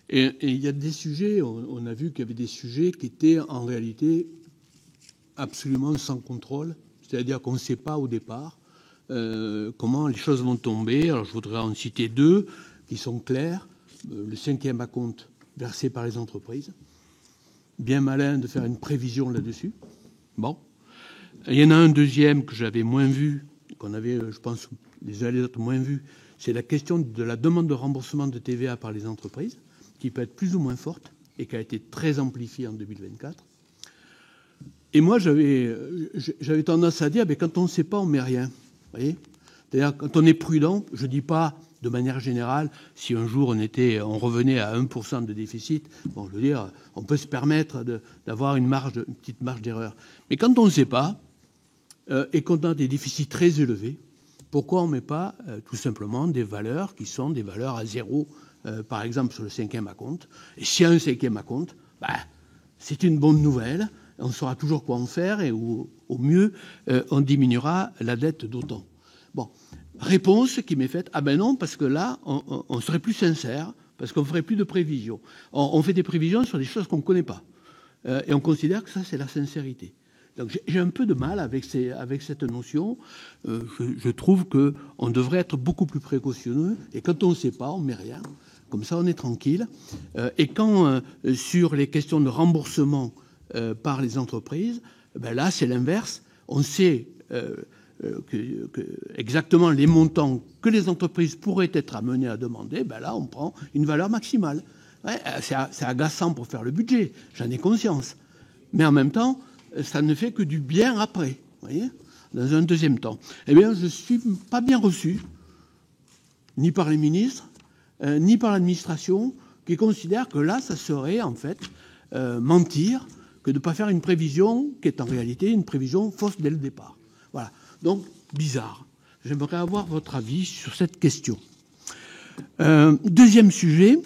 Et il y a des sujets, on a vu qu'il y avait des sujets qui étaient en réalité absolument sans contrôle, c'est-à-dire qu'on ne sait pas au départ comment les choses vont tomber. Alors je voudrais en citer 2 qui sont clairs. Le 5e acompte versé par les entreprises. Bien malin de faire une prévision là-dessus. Bon. Il y en a un deuxième que j'avais moins vu, qu'on avait, je pense, les uns et les autres moins vu, c'est la question de la demande de remboursement de TVA par les entreprises, qui peut être plus ou moins forte et qui a été très amplifiée en 2024. Et moi, j'avais tendance à dire, mais quand on ne sait pas, on ne met rien. Vous voyez ? C'est-à-dire, quand on est prudent, je ne dis pas de manière générale, si un jour on revenait à 1% de déficit, bon, je veux dire, on peut se permettre d'avoir une petite marge d'erreur. Mais quand on ne sait pas, et qu'on a des déficits très élevés, pourquoi on ne met pas tout simplement des valeurs qui sont des valeurs à zéro, par exemple sur le 5e acompte? Et s'il y a un 5e acompte, c'est une bonne nouvelle, on saura toujours quoi en faire, et au mieux, on diminuera la dette d'autant. Bon, réponse qui m'est faite, ah ben non, parce que là, on serait plus sincère, parce qu'on ferait plus de prévisions. On fait des prévisions sur des choses qu'on ne connaît pas. et on considère que ça, c'est la sincérité. Donc j'ai un peu de mal avec cette notion. Je trouve qu'on devrait être beaucoup plus précautionneux, et quand on ne sait pas, on ne met rien. Comme ça, on est tranquille. Et quand, sur les questions de remboursement par les entreprises, ben là, c'est l'inverse. On sait exactement les montants que les entreprises pourraient être amenées à demander. Ben là, on prend une valeur maximale. Ouais, c'est agaçant pour faire le budget, j'en ai conscience. Mais en même temps, ça ne fait que du bien après, vous voyez, dans un deuxième temps. Eh bien, je ne suis pas bien reçu, ni par les ministres, ni par l'administration, qui considèrent que là, ça serait en fait mentir que de ne pas faire une prévision qui est en réalité une prévision fausse dès le départ. Voilà. Donc, bizarre. J'aimerais avoir votre avis sur cette question. Deuxième sujet,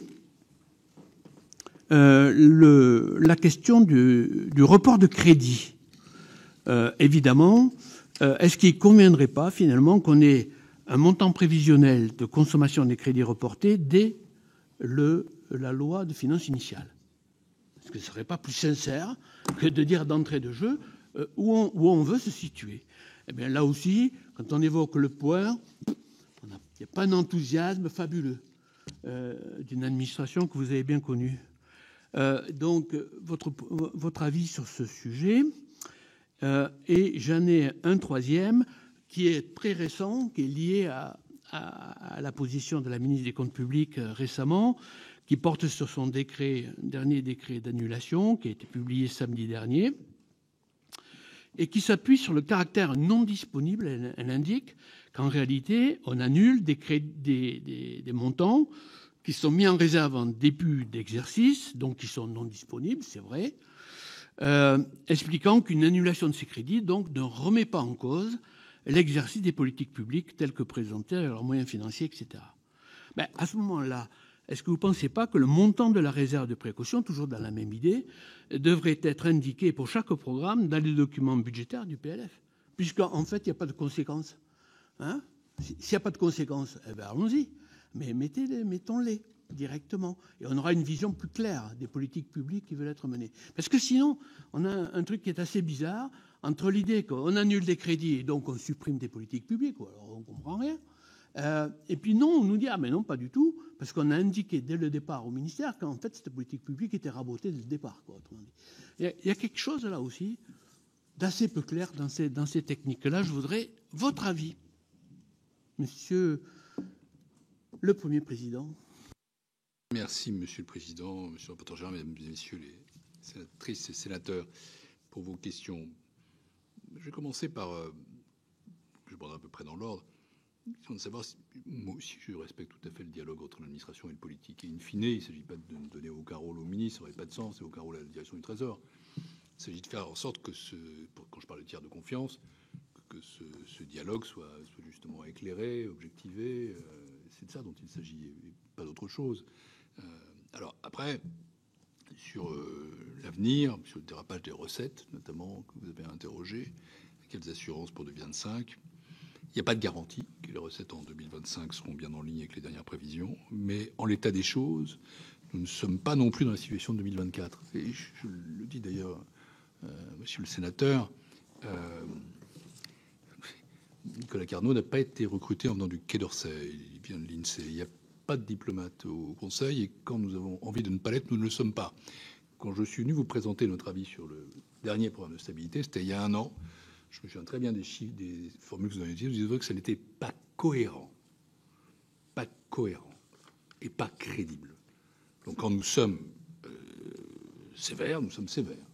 la question du report de crédit. Évidemment, est-ce qu'il ne conviendrait pas finalement qu'on ait un montant prévisionnel de consommation des crédits reportés dès la loi de finances initiale? Est-ce que ce ne serait pas plus sincère que de dire d'entrée de jeu où on veut se situer? Eh bien là aussi, quand on évoque le point, il n'y a pas un enthousiasme fabuleux d'une administration que vous avez bien connue. Donc, votre avis sur ce sujet. Et j'en ai un troisième qui est très récent, qui est lié à la position de la ministre des Comptes publics récemment, qui porte sur son dernier décret d'annulation, qui a été publié samedi dernier, et qui s'appuie sur le caractère non disponible. Elle indique qu'en réalité, on annule des montants qui sont mis en réserve en début d'exercice, donc qui sont non disponibles, c'est vrai, expliquant qu'une annulation de ces crédits donc, ne remet pas en cause l'exercice des politiques publiques telles que présentées à leurs moyens financiers, etc. Ben, à ce moment-là, est-ce que vous ne pensez pas que le montant de la réserve de précaution, toujours dans la même idée, devrait être indiqué pour chaque programme dans les documents budgétaires du PLF? Puisqu'en fait, il n'y a pas de conséquences. Hein? S'il n'y a pas de conséquences, eh ben allons-y. Mais mettons-les directement. Et on aura une vision plus claire des politiques publiques qui veulent être menées. Parce que sinon, on a un truc qui est assez bizarre entre l'idée qu'on annule des crédits et donc on supprime des politiques publiques, ou alors on ne comprend rien. Et puis non, on nous dit, ah mais non, pas du tout, parce qu'on a indiqué dès le départ au ministère qu'en fait, cette politique publique était rabotée dès le départ, quoi, autrement dit. Il y a quelque chose là aussi d'assez peu clair dans ces techniques-là. Je voudrais votre avis, monsieur le Premier président. Merci, Monsieur le Président, Monsieur le rapporteur général, Mesdames et Messieurs les sénatrices et sénateurs, pour vos questions. Je vais commencer par, je prendrai à peu près dans l'ordre, de savoir si moi aussi je respecte tout à fait le dialogue entre l'administration et le politique. Et in fine, il ne s'agit pas de donner aucun rôle au ministre, ça n'aurait pas de sens, et aucun rôle à la direction du Trésor. Il s'agit de faire en sorte que quand je parle de tiers de confiance, que ce dialogue soit justement éclairé, objectivé. C'est de ça dont il s'agit, et pas d'autre chose. Alors après, sur l'avenir, sur le dérapage des recettes, notamment, que vous avez interrogé, quelles assurances pour 2025 ? Il n'y a pas de garantie que les recettes en 2025 seront bien en ligne avec les dernières prévisions, mais en l'état des choses, nous ne sommes pas non plus dans la situation de 2024. Et je le dis d'ailleurs, monsieur le sénateur, Nicolas Carnot n'a pas été recruté en venant du Quai d'Orsay, il vient de l'INSEE. Il n'y a pas de diplomate au Conseil, et quand nous avons envie de ne pas l'être, nous ne le sommes pas. Quand je suis venu vous présenter notre avis sur le dernier programme de stabilité, c'était il y a un an. Je me souviens très bien des chiffres, des formules que vous avez utilisées. Vous disiez que ça n'était pas cohérent, et pas crédible. Donc quand nous sommes sévères, nous sommes sévères.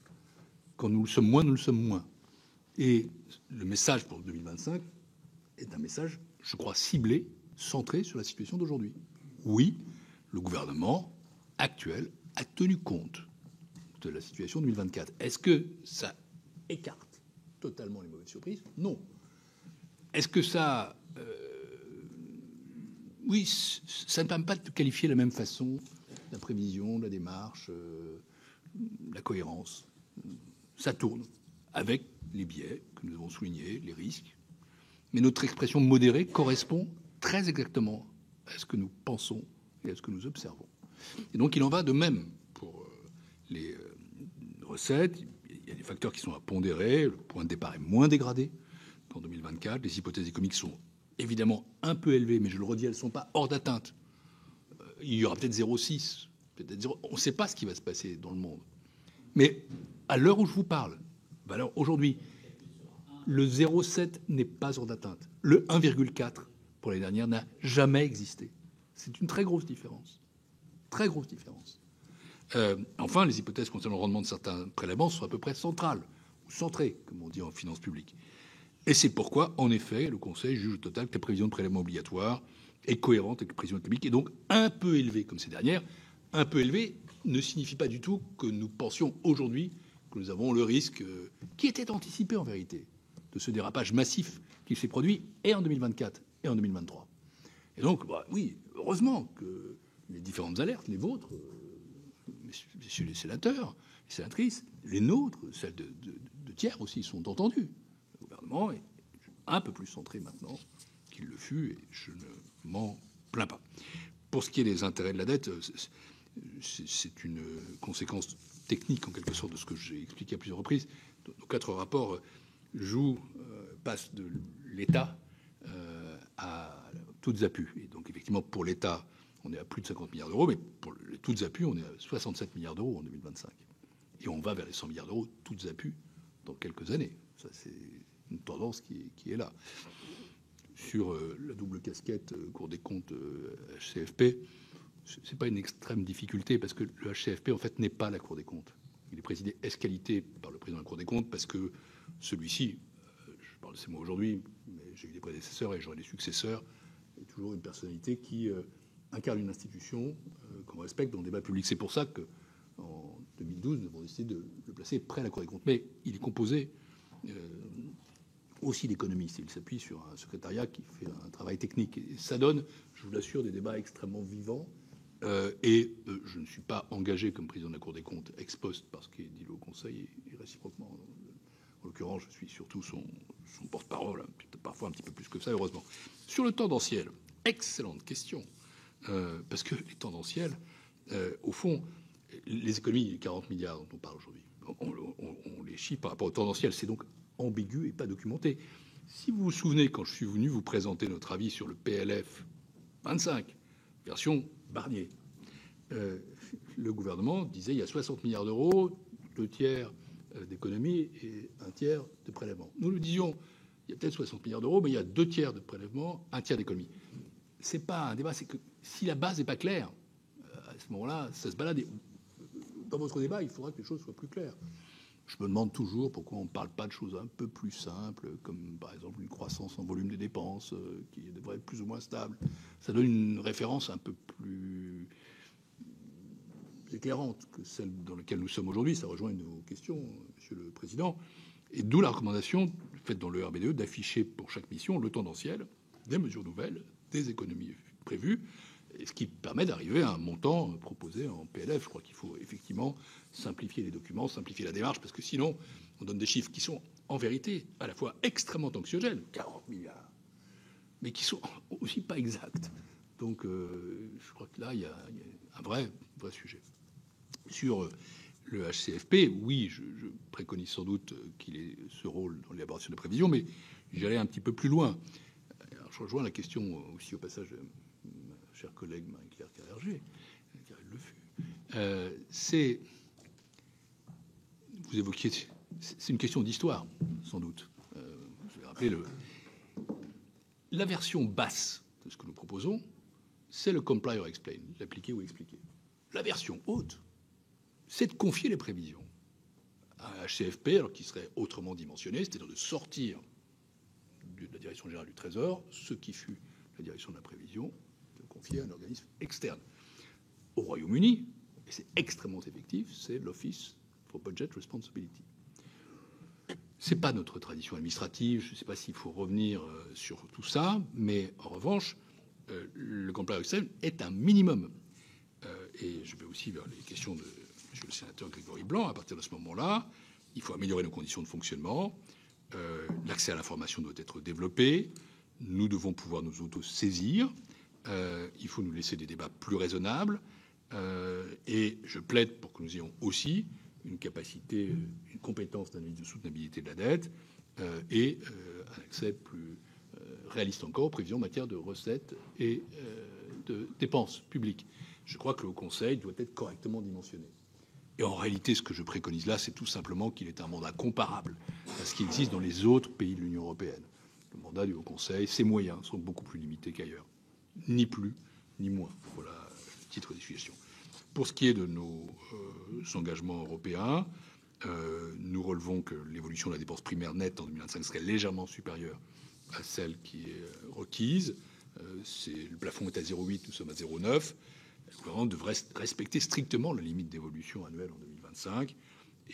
Quand nous le sommes moins, nous le sommes moins. Et le message pour 2025 est un message, je crois, ciblé, centré sur la situation d'aujourd'hui. Oui, le gouvernement actuel a tenu compte de la situation 2024. Est-ce que ça écarte totalement les mauvaises surprises? Non. Est-ce que ça... oui, ça ne permet pas de qualifier de la même façon la prévision, la démarche, la cohérence. Ça tourne avec les biais que nous avons soulignés, les risques. Mais notre expression modérée correspond très exactement à ce que nous pensons et à ce que nous observons. Et donc il en va de même pour les recettes. Il y a des facteurs qui sont à pondérer. Le point de départ est moins dégradé qu'en 2024. Les hypothèses économiques sont évidemment un peu élevées, mais je le redis, elles ne sont pas hors d'atteinte. Il y aura peut-être 0,6, peut-être 0. On ne sait pas ce qui va se passer dans le monde. Mais à l'heure où je vous parle, alors aujourd'hui, le 0,7 n'est pas hors d'atteinte. Le 1,4 pour l'année dernière n'a jamais existé. C'est une très grosse différence. Très grosse différence. Enfin, les hypothèses concernant le rendement de certains prélèvements sont à peu près centrales, ou centrées, comme on dit en finances publiques. Et c'est pourquoi, en effet, le Conseil juge au total que la prévision de prélèvement obligatoire est cohérente avec la prévision économique et donc un peu élevée comme ces dernières. Un peu élevée ne signifie pas du tout que nous pensions aujourd'hui que nous avons le risque, qui était anticipé en vérité, de ce dérapage massif qui s'est produit et en 2024 et en 2023. Et donc, oui, heureusement que les différentes alertes, les vôtres, messieurs les sénateurs, les sénatrices, les nôtres, celles de tiers aussi, sont entendues. Le gouvernement est un peu plus centré maintenant qu'il le fut, et je ne m'en plains pas. Pour ce qui est des intérêts de la dette, c'est une conséquence technique, en quelque sorte, de ce que j'ai expliqué à plusieurs reprises. Nos 4 rapports passent de l'État à toutes appuis. Et donc, effectivement, pour l'État, on est à plus de 50 milliards d'euros, mais pour les toutes appuis, on est à 67 milliards d'euros en 2025. Et on va vers les 100 milliards d'euros toutes appuis dans quelques années. Ça, c'est une tendance qui est là. Sur la double casquette Cour des comptes HCFP, c'est pas une extrême difficulté parce que le HCFP en fait n'est pas la Cour des comptes. Il est présidé ès-qualité par le président de la Cour des comptes parce que celui-ci, je parle de ces mots aujourd'hui, mais j'ai eu des prédécesseurs et j'aurai des successeurs, est toujours une personnalité qui incarne une institution qu'on respecte dans le débat public. C'est pour ça que en 2012, nous avons décidé de le placer près de la Cour des comptes. Mais il est composé aussi d'économistes. Il s'appuie sur un secrétariat qui fait un travail technique. Et ça donne, je vous l'assure, des débats extrêmement vivants. Je ne suis pas engagé comme président de la Cour des comptes ex post parce qu'il est dit au Conseil et réciproquement. En l'occurrence, je suis surtout son porte-parole, parfois un petit peu plus que ça, heureusement. Sur le tendanciel, excellente question. Parce que les tendanciels, au fond, les économies, les 40 milliards dont on parle aujourd'hui, on les chiffre par rapport au tendanciel. C'est donc ambigu et pas documenté. Si vous vous souvenez, quand je suis venu vous présenter notre avis sur le PLF 25, version Barnier, le gouvernement disait il y a 60 milliards d'euros, 2 tiers d'économies et 1 tiers de prélèvements. Nous disions il y a peut-être 60 milliards d'euros, mais il y a 2 tiers de prélèvements, 1 tiers d'économies. C'est pas un débat, c'est que si la base n'est pas claire, à ce moment-là, ça se balade. Dans votre débat, il faudra que les choses soient plus claires. Je me demande toujours pourquoi on ne parle pas de choses un peu plus simples, comme par exemple une croissance en volume des dépenses qui devrait être plus ou moins stable. Ça donne une référence un peu plus éclairante que celle dans laquelle nous sommes aujourd'hui. Ça rejoint une de vos questions, Monsieur le Président. Et d'où la recommandation faite dans le RBDE d'afficher pour chaque mission le tendanciel, des mesures nouvelles, des économies prévues, et ce qui permet d'arriver à un montant proposé en PLF. Je crois qu'il faut effectivement simplifier les documents, simplifier la démarche, parce que sinon, on donne des chiffres qui sont en vérité à la fois extrêmement anxiogènes, 40 milliards, mais qui sont aussi pas exacts. Donc, je crois que là, il y a un vrai sujet. Sur le HCFP, oui, je préconise sans doute qu'il ait ce rôle dans l'élaboration de prévisions, mais j'allais un petit peu plus loin. Alors, je rejoins la question aussi au passage de ma chère collègue Marie-Claire Carrère-Gé, car elle le fut. Vous évoquiez, c'est une question d'histoire, sans doute. Je vais rappeler la version basse de ce que nous proposons, c'est le comply or explain, l'appliquer ou expliquer. La version haute, c'est de confier les prévisions à un HCFP, alors qui serait autrement dimensionné, c'est-à-dire de sortir de la direction générale du Trésor ce qui fut la direction de la prévision, de confier à un organisme externe. Au Royaume-Uni, et c'est extrêmement effectif, c'est l'Office for Budget Responsibility. C'est pas notre tradition administrative, je ne sais pas s'il faut revenir sur tout ça, mais en revanche, le comply or explain est un minimum. Et je vais aussi vers les questions de M. le sénateur Grégory Blanc. À partir de ce moment-là, il faut améliorer nos conditions de fonctionnement. L'accès à l'information doit être développé. Nous devons pouvoir nous auto-saisir. Il faut nous laisser des débats plus raisonnables. Et je plaide pour que nous ayons aussi une capacité, une compétence d'analyse de soutenabilité de la dette et un accès plus réaliste encore aux prévisions en matière de recettes et de dépenses publiques. Je crois que le Haut Conseil doit être correctement dimensionné. Et en réalité, ce que je préconise là, c'est tout simplement qu'il est un mandat comparable à ce qui existe dans les autres pays de l'Union européenne. Le mandat du Haut Conseil, ses moyens sont beaucoup plus limités qu'ailleurs. Ni plus, ni moins. Voilà le titre d'explication. Pour ce qui est de nos engagements européens, nous relevons que l'évolution de la dépense primaire nette en 2025 serait légèrement supérieure à celle qui est requise. Le plafond est à 0,8, nous sommes à 0,9. Le gouvernement devrait respecter strictement la limite d'évolution annuelle en 2025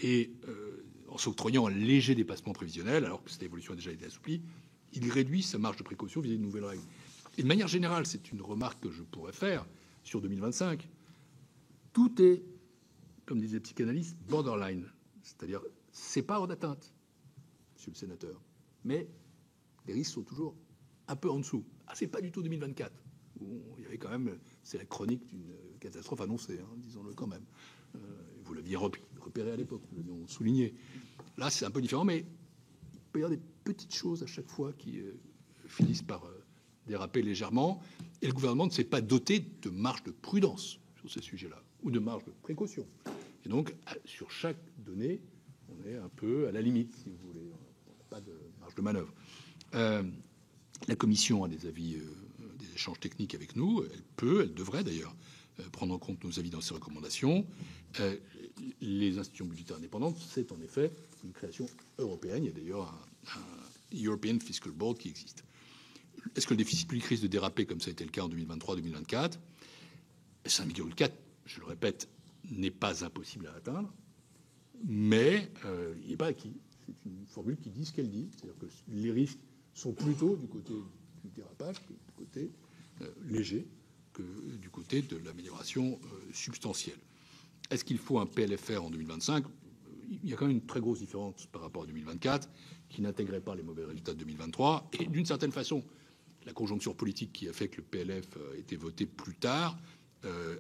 et en s'octroyant un léger dépassement prévisionnel, alors que cette évolution a déjà été assouplie, il réduit sa marge de précaution vis-à-vis de nouvelles règles. Et de manière générale, c'est une remarque que je pourrais faire sur 2025. Tout est, comme disaient les psychanalystes, borderline. C'est-à-dire, c'est pas hors d'atteinte, monsieur le sénateur, mais les risques sont toujours un peu en dessous. Ah, c'est pas du tout 2024. Où il y avait quand même, c'est la chronique d'une catastrophe annoncée, hein, disons-le quand même. Vous l'aviez repéré à l'époque, nous l'avions souligné. Là, c'est un peu différent, mais il peut y avoir des petites choses à chaque fois qui finissent par déraper légèrement. Et le gouvernement ne s'est pas doté de marge de prudence sur ces sujets-là, ou de marge de précaution. Et donc, sur chaque donnée, on est un peu à la limite, si vous voulez. On n'a pas de marge de manœuvre. La Commission a des avis, des échanges techniques avec nous. Elle devrait d'ailleurs prendre en compte nos avis dans ses recommandations. Les institutions budgétaires indépendantes, c'est en effet une création européenne. Il y a d'ailleurs un European Fiscal Board qui existe. Est-ce que le déficit public risque de déraper comme ça a été le cas en 2023-2024 ? 5,4, je le répète, n'est pas impossible à atteindre, mais il n'est pas acquis. C'est une formule qui dit ce qu'elle dit. C'est-à-dire que les risques sont plutôt du côté du dérapage que du côté léger, que du côté de l'amélioration substantielle. Est-ce qu'il faut un PLFR en 2025 ? Il y a quand même une très grosse différence par rapport à 2024, qui n'intégrait pas les mauvais résultats de 2023. Et d'une certaine façon, la conjoncture politique qui a fait que le PLF a été voté plus tard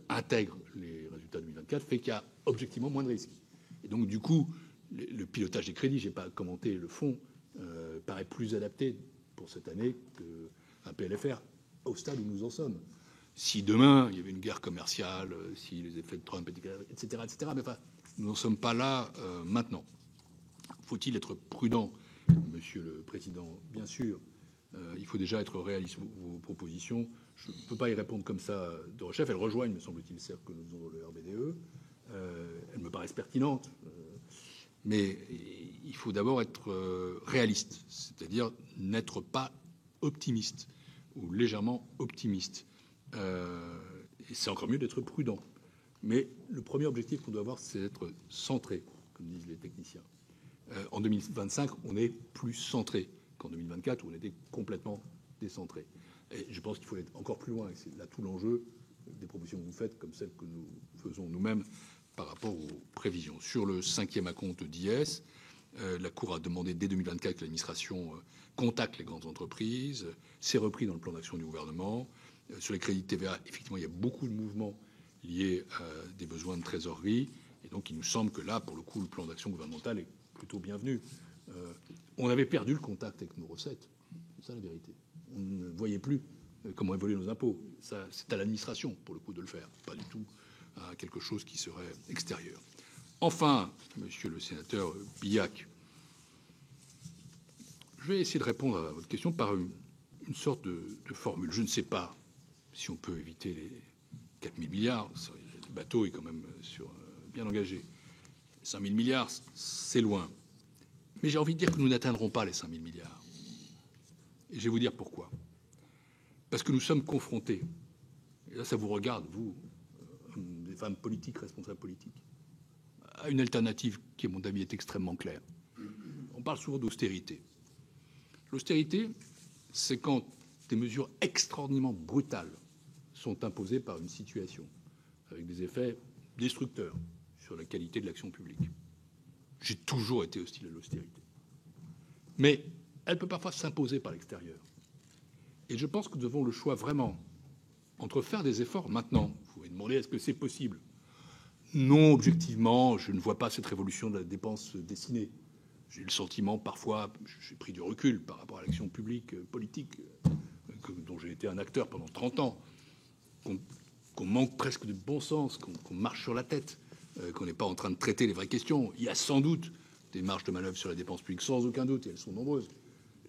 intègre les résultats de 2024, fait qu'il y a objectivement moins de risques. Et donc, du coup, le pilotage des crédits, je n'ai pas commenté le fond, paraît plus adapté pour cette année qu'un PLFR au stade où nous en sommes. Si demain, il y avait une guerre commerciale, si les effets de Trump, etc., mais enfin, nous n'en sommes pas là maintenant. Faut-il être prudent, Monsieur le Président ? Bien sûr, il faut déjà être réaliste. Vos propositions, je ne peux pas y répondre comme ça de rechef. Elles rejoignent, me semble-t-il, celles que nous faisons dans le RBDE. Elles me paraissent pertinentes. Mais il faut d'abord être réaliste, c'est-à-dire n'être pas optimiste ou légèrement optimiste. Et c'est encore mieux d'être prudent. Mais le premier objectif qu'on doit avoir, c'est d'être centré, comme disent les techniciens. En 2025, on est plus centré qu'en 2024, où on était complètement décentré. Et je pense qu'il faut aller encore plus loin. Et c'est là tout l'enjeu des propositions que vous faites, comme celles que nous faisons nous-mêmes par rapport aux prévisions. Sur le 5e acompte d'IS, la Cour a demandé dès 2024 que l'administration contacte les grandes entreprises. C'est repris dans le plan d'action du gouvernement. Sur les crédits de TVA, effectivement, il y a beaucoup de mouvements liés à des besoins de trésorerie. Et donc, il nous semble que là, pour le coup, le plan d'action gouvernemental est plutôt bienvenu. On avait perdu le contact avec nos recettes. C'est ça la vérité. On ne voyait plus comment évoluer nos impôts. Ça, c'est à l'administration, pour le coup, de le faire. Pas du tout à quelque chose qui serait extérieur. Enfin, monsieur le sénateur Billac, je vais essayer de répondre à votre question par une sorte de formule. Je ne sais pas si on peut éviter les 4 000 milliards. Le bateau est quand même bien engagé. 5 000 milliards, c'est loin. Mais j'ai envie de dire que nous n'atteindrons pas les 5 000 milliards. Et je vais vous dire pourquoi. Parce que nous sommes confrontés, et là ça vous regarde, vous, des femmes politiques, responsables politiques, à une alternative qui, à mon avis, est extrêmement claire. On parle souvent d'austérité. L'austérité, c'est quand des mesures extraordinairement brutales sont imposées par une situation, avec des effets destructeurs sur la qualité de l'action publique. J'ai toujours été hostile à l'austérité. Mais elle peut parfois s'imposer par l'extérieur. Et je pense que nous avons le choix vraiment entre faire des efforts maintenant. Vous pouvez demander est-ce que c'est possible ? Non, objectivement, je ne vois pas cette révolution de la dépense dessinée. J'ai le sentiment, parfois, j'ai pris du recul par rapport à l'action publique, politique, dont j'ai été un acteur pendant 30 ans, qu'on manque presque de bon sens, qu'on marche sur la tête, qu'on n'est pas en train de traiter les vraies questions. Il y a sans doute des marges de manœuvre sur la dépense publique, sans aucun doute, et elles sont nombreuses.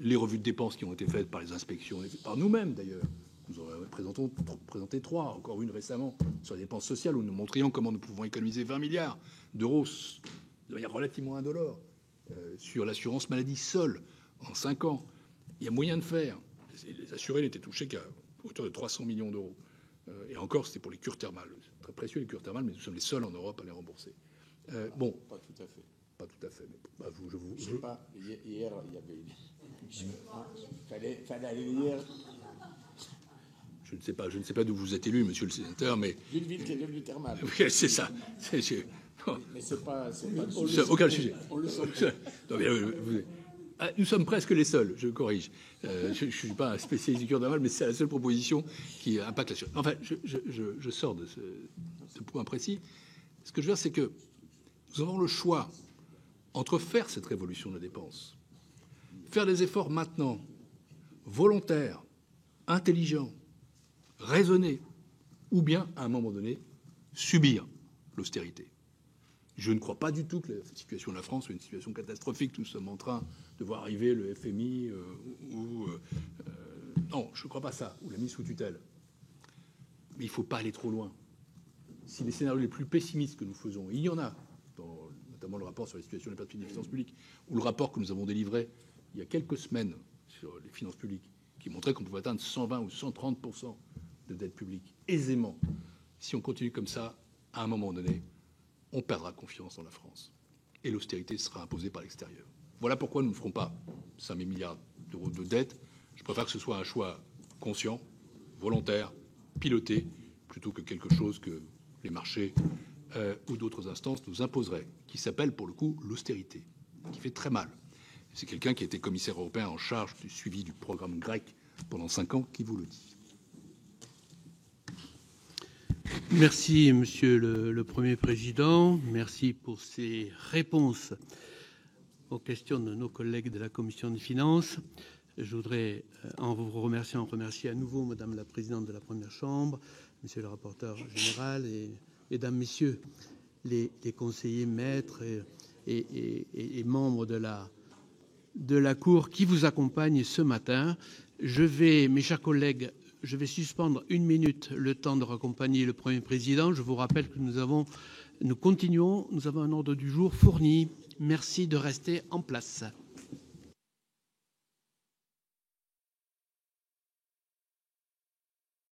Les revues de dépenses qui ont été faites par les inspections, par nous-mêmes d'ailleurs, nous en présenté 3, encore une récemment, sur les dépenses sociales, où nous montrions comment nous pouvons économiser 20 milliards d'euros de manière relativement indolore sur l'assurance maladie seule en 5 ans. Il y a moyen de faire. Les assurés n'étaient touchés qu'à hauteur de 300 millions d'euros. Et encore, c'était pour les cures thermales. C'est très précieux, les cures thermales, mais nous sommes les seuls en Europe à les rembourser. Bon. Pas tout à fait. Pas tout à fait. Mais, Je sais pas. Hier, il y avait. Fallait aller lire. Je ne sais pas d'où vous êtes élu, monsieur le sénateur, mais. D'une ville qui est devenue thermale. Oui, c'est ça. Mais c'est pas aucun sujet. On le sent. Non, mais, nous sommes presque les seuls, je corrige. Je ne suis pas un spécialiste du cure thermale, mais c'est la seule proposition qui impacte la situation. Enfin, je sors de ce point précis. Ce que je veux dire, c'est que nous avons le choix entre faire cette révolution de la dépense, faire des efforts maintenant, volontaires, intelligents, raisonnés, ou bien, à un moment donné, subir l'austérité. Je ne crois pas du tout que la situation de la France soit une situation catastrophique. Nous sommes en train de voir arriver le FMI non, je ne crois pas ça, ou la mise sous tutelle. Mais il ne faut pas aller trop loin. Si les scénarios les plus pessimistes que nous faisons, et il y en a, notamment le rapport sur la situation des perspectives des finances publiques, ou le rapport que nous avons délivré il y a quelques semaines sur les finances publiques, qui montrait qu'on pouvait atteindre 120 ou 130% de dette publique aisément. Si on continue comme ça, à un moment donné, on perdra confiance dans la France. Et l'austérité sera imposée par l'extérieur. Voilà pourquoi nous ne ferons pas 5 000 milliards d'euros de dette. Je préfère que ce soit un choix conscient, volontaire, piloté, plutôt que quelque chose que les marchés ou d'autres instances nous imposeraient, qui s'appelle pour le coup l'austérité, qui fait très mal. C'est quelqu'un qui a été commissaire européen en charge du suivi du programme grec pendant 5 ans qui vous le dit. Merci, Monsieur le Premier Président. Merci pour ces réponses aux questions de nos collègues de la Commission des Finances. Je voudrais, en vous remerciant, remercier à nouveau Madame la Présidente de la Première Chambre, Monsieur le Rapporteur Général et Mesdames, Messieurs les conseillers maîtres et membres de la Cour qui vous accompagnent ce matin. Mes chers collègues, je vais suspendre 1 minute le temps de raccompagner le Premier Président. Je vous rappelle que nous continuons, nous avons un ordre du jour fourni. Merci de rester en place.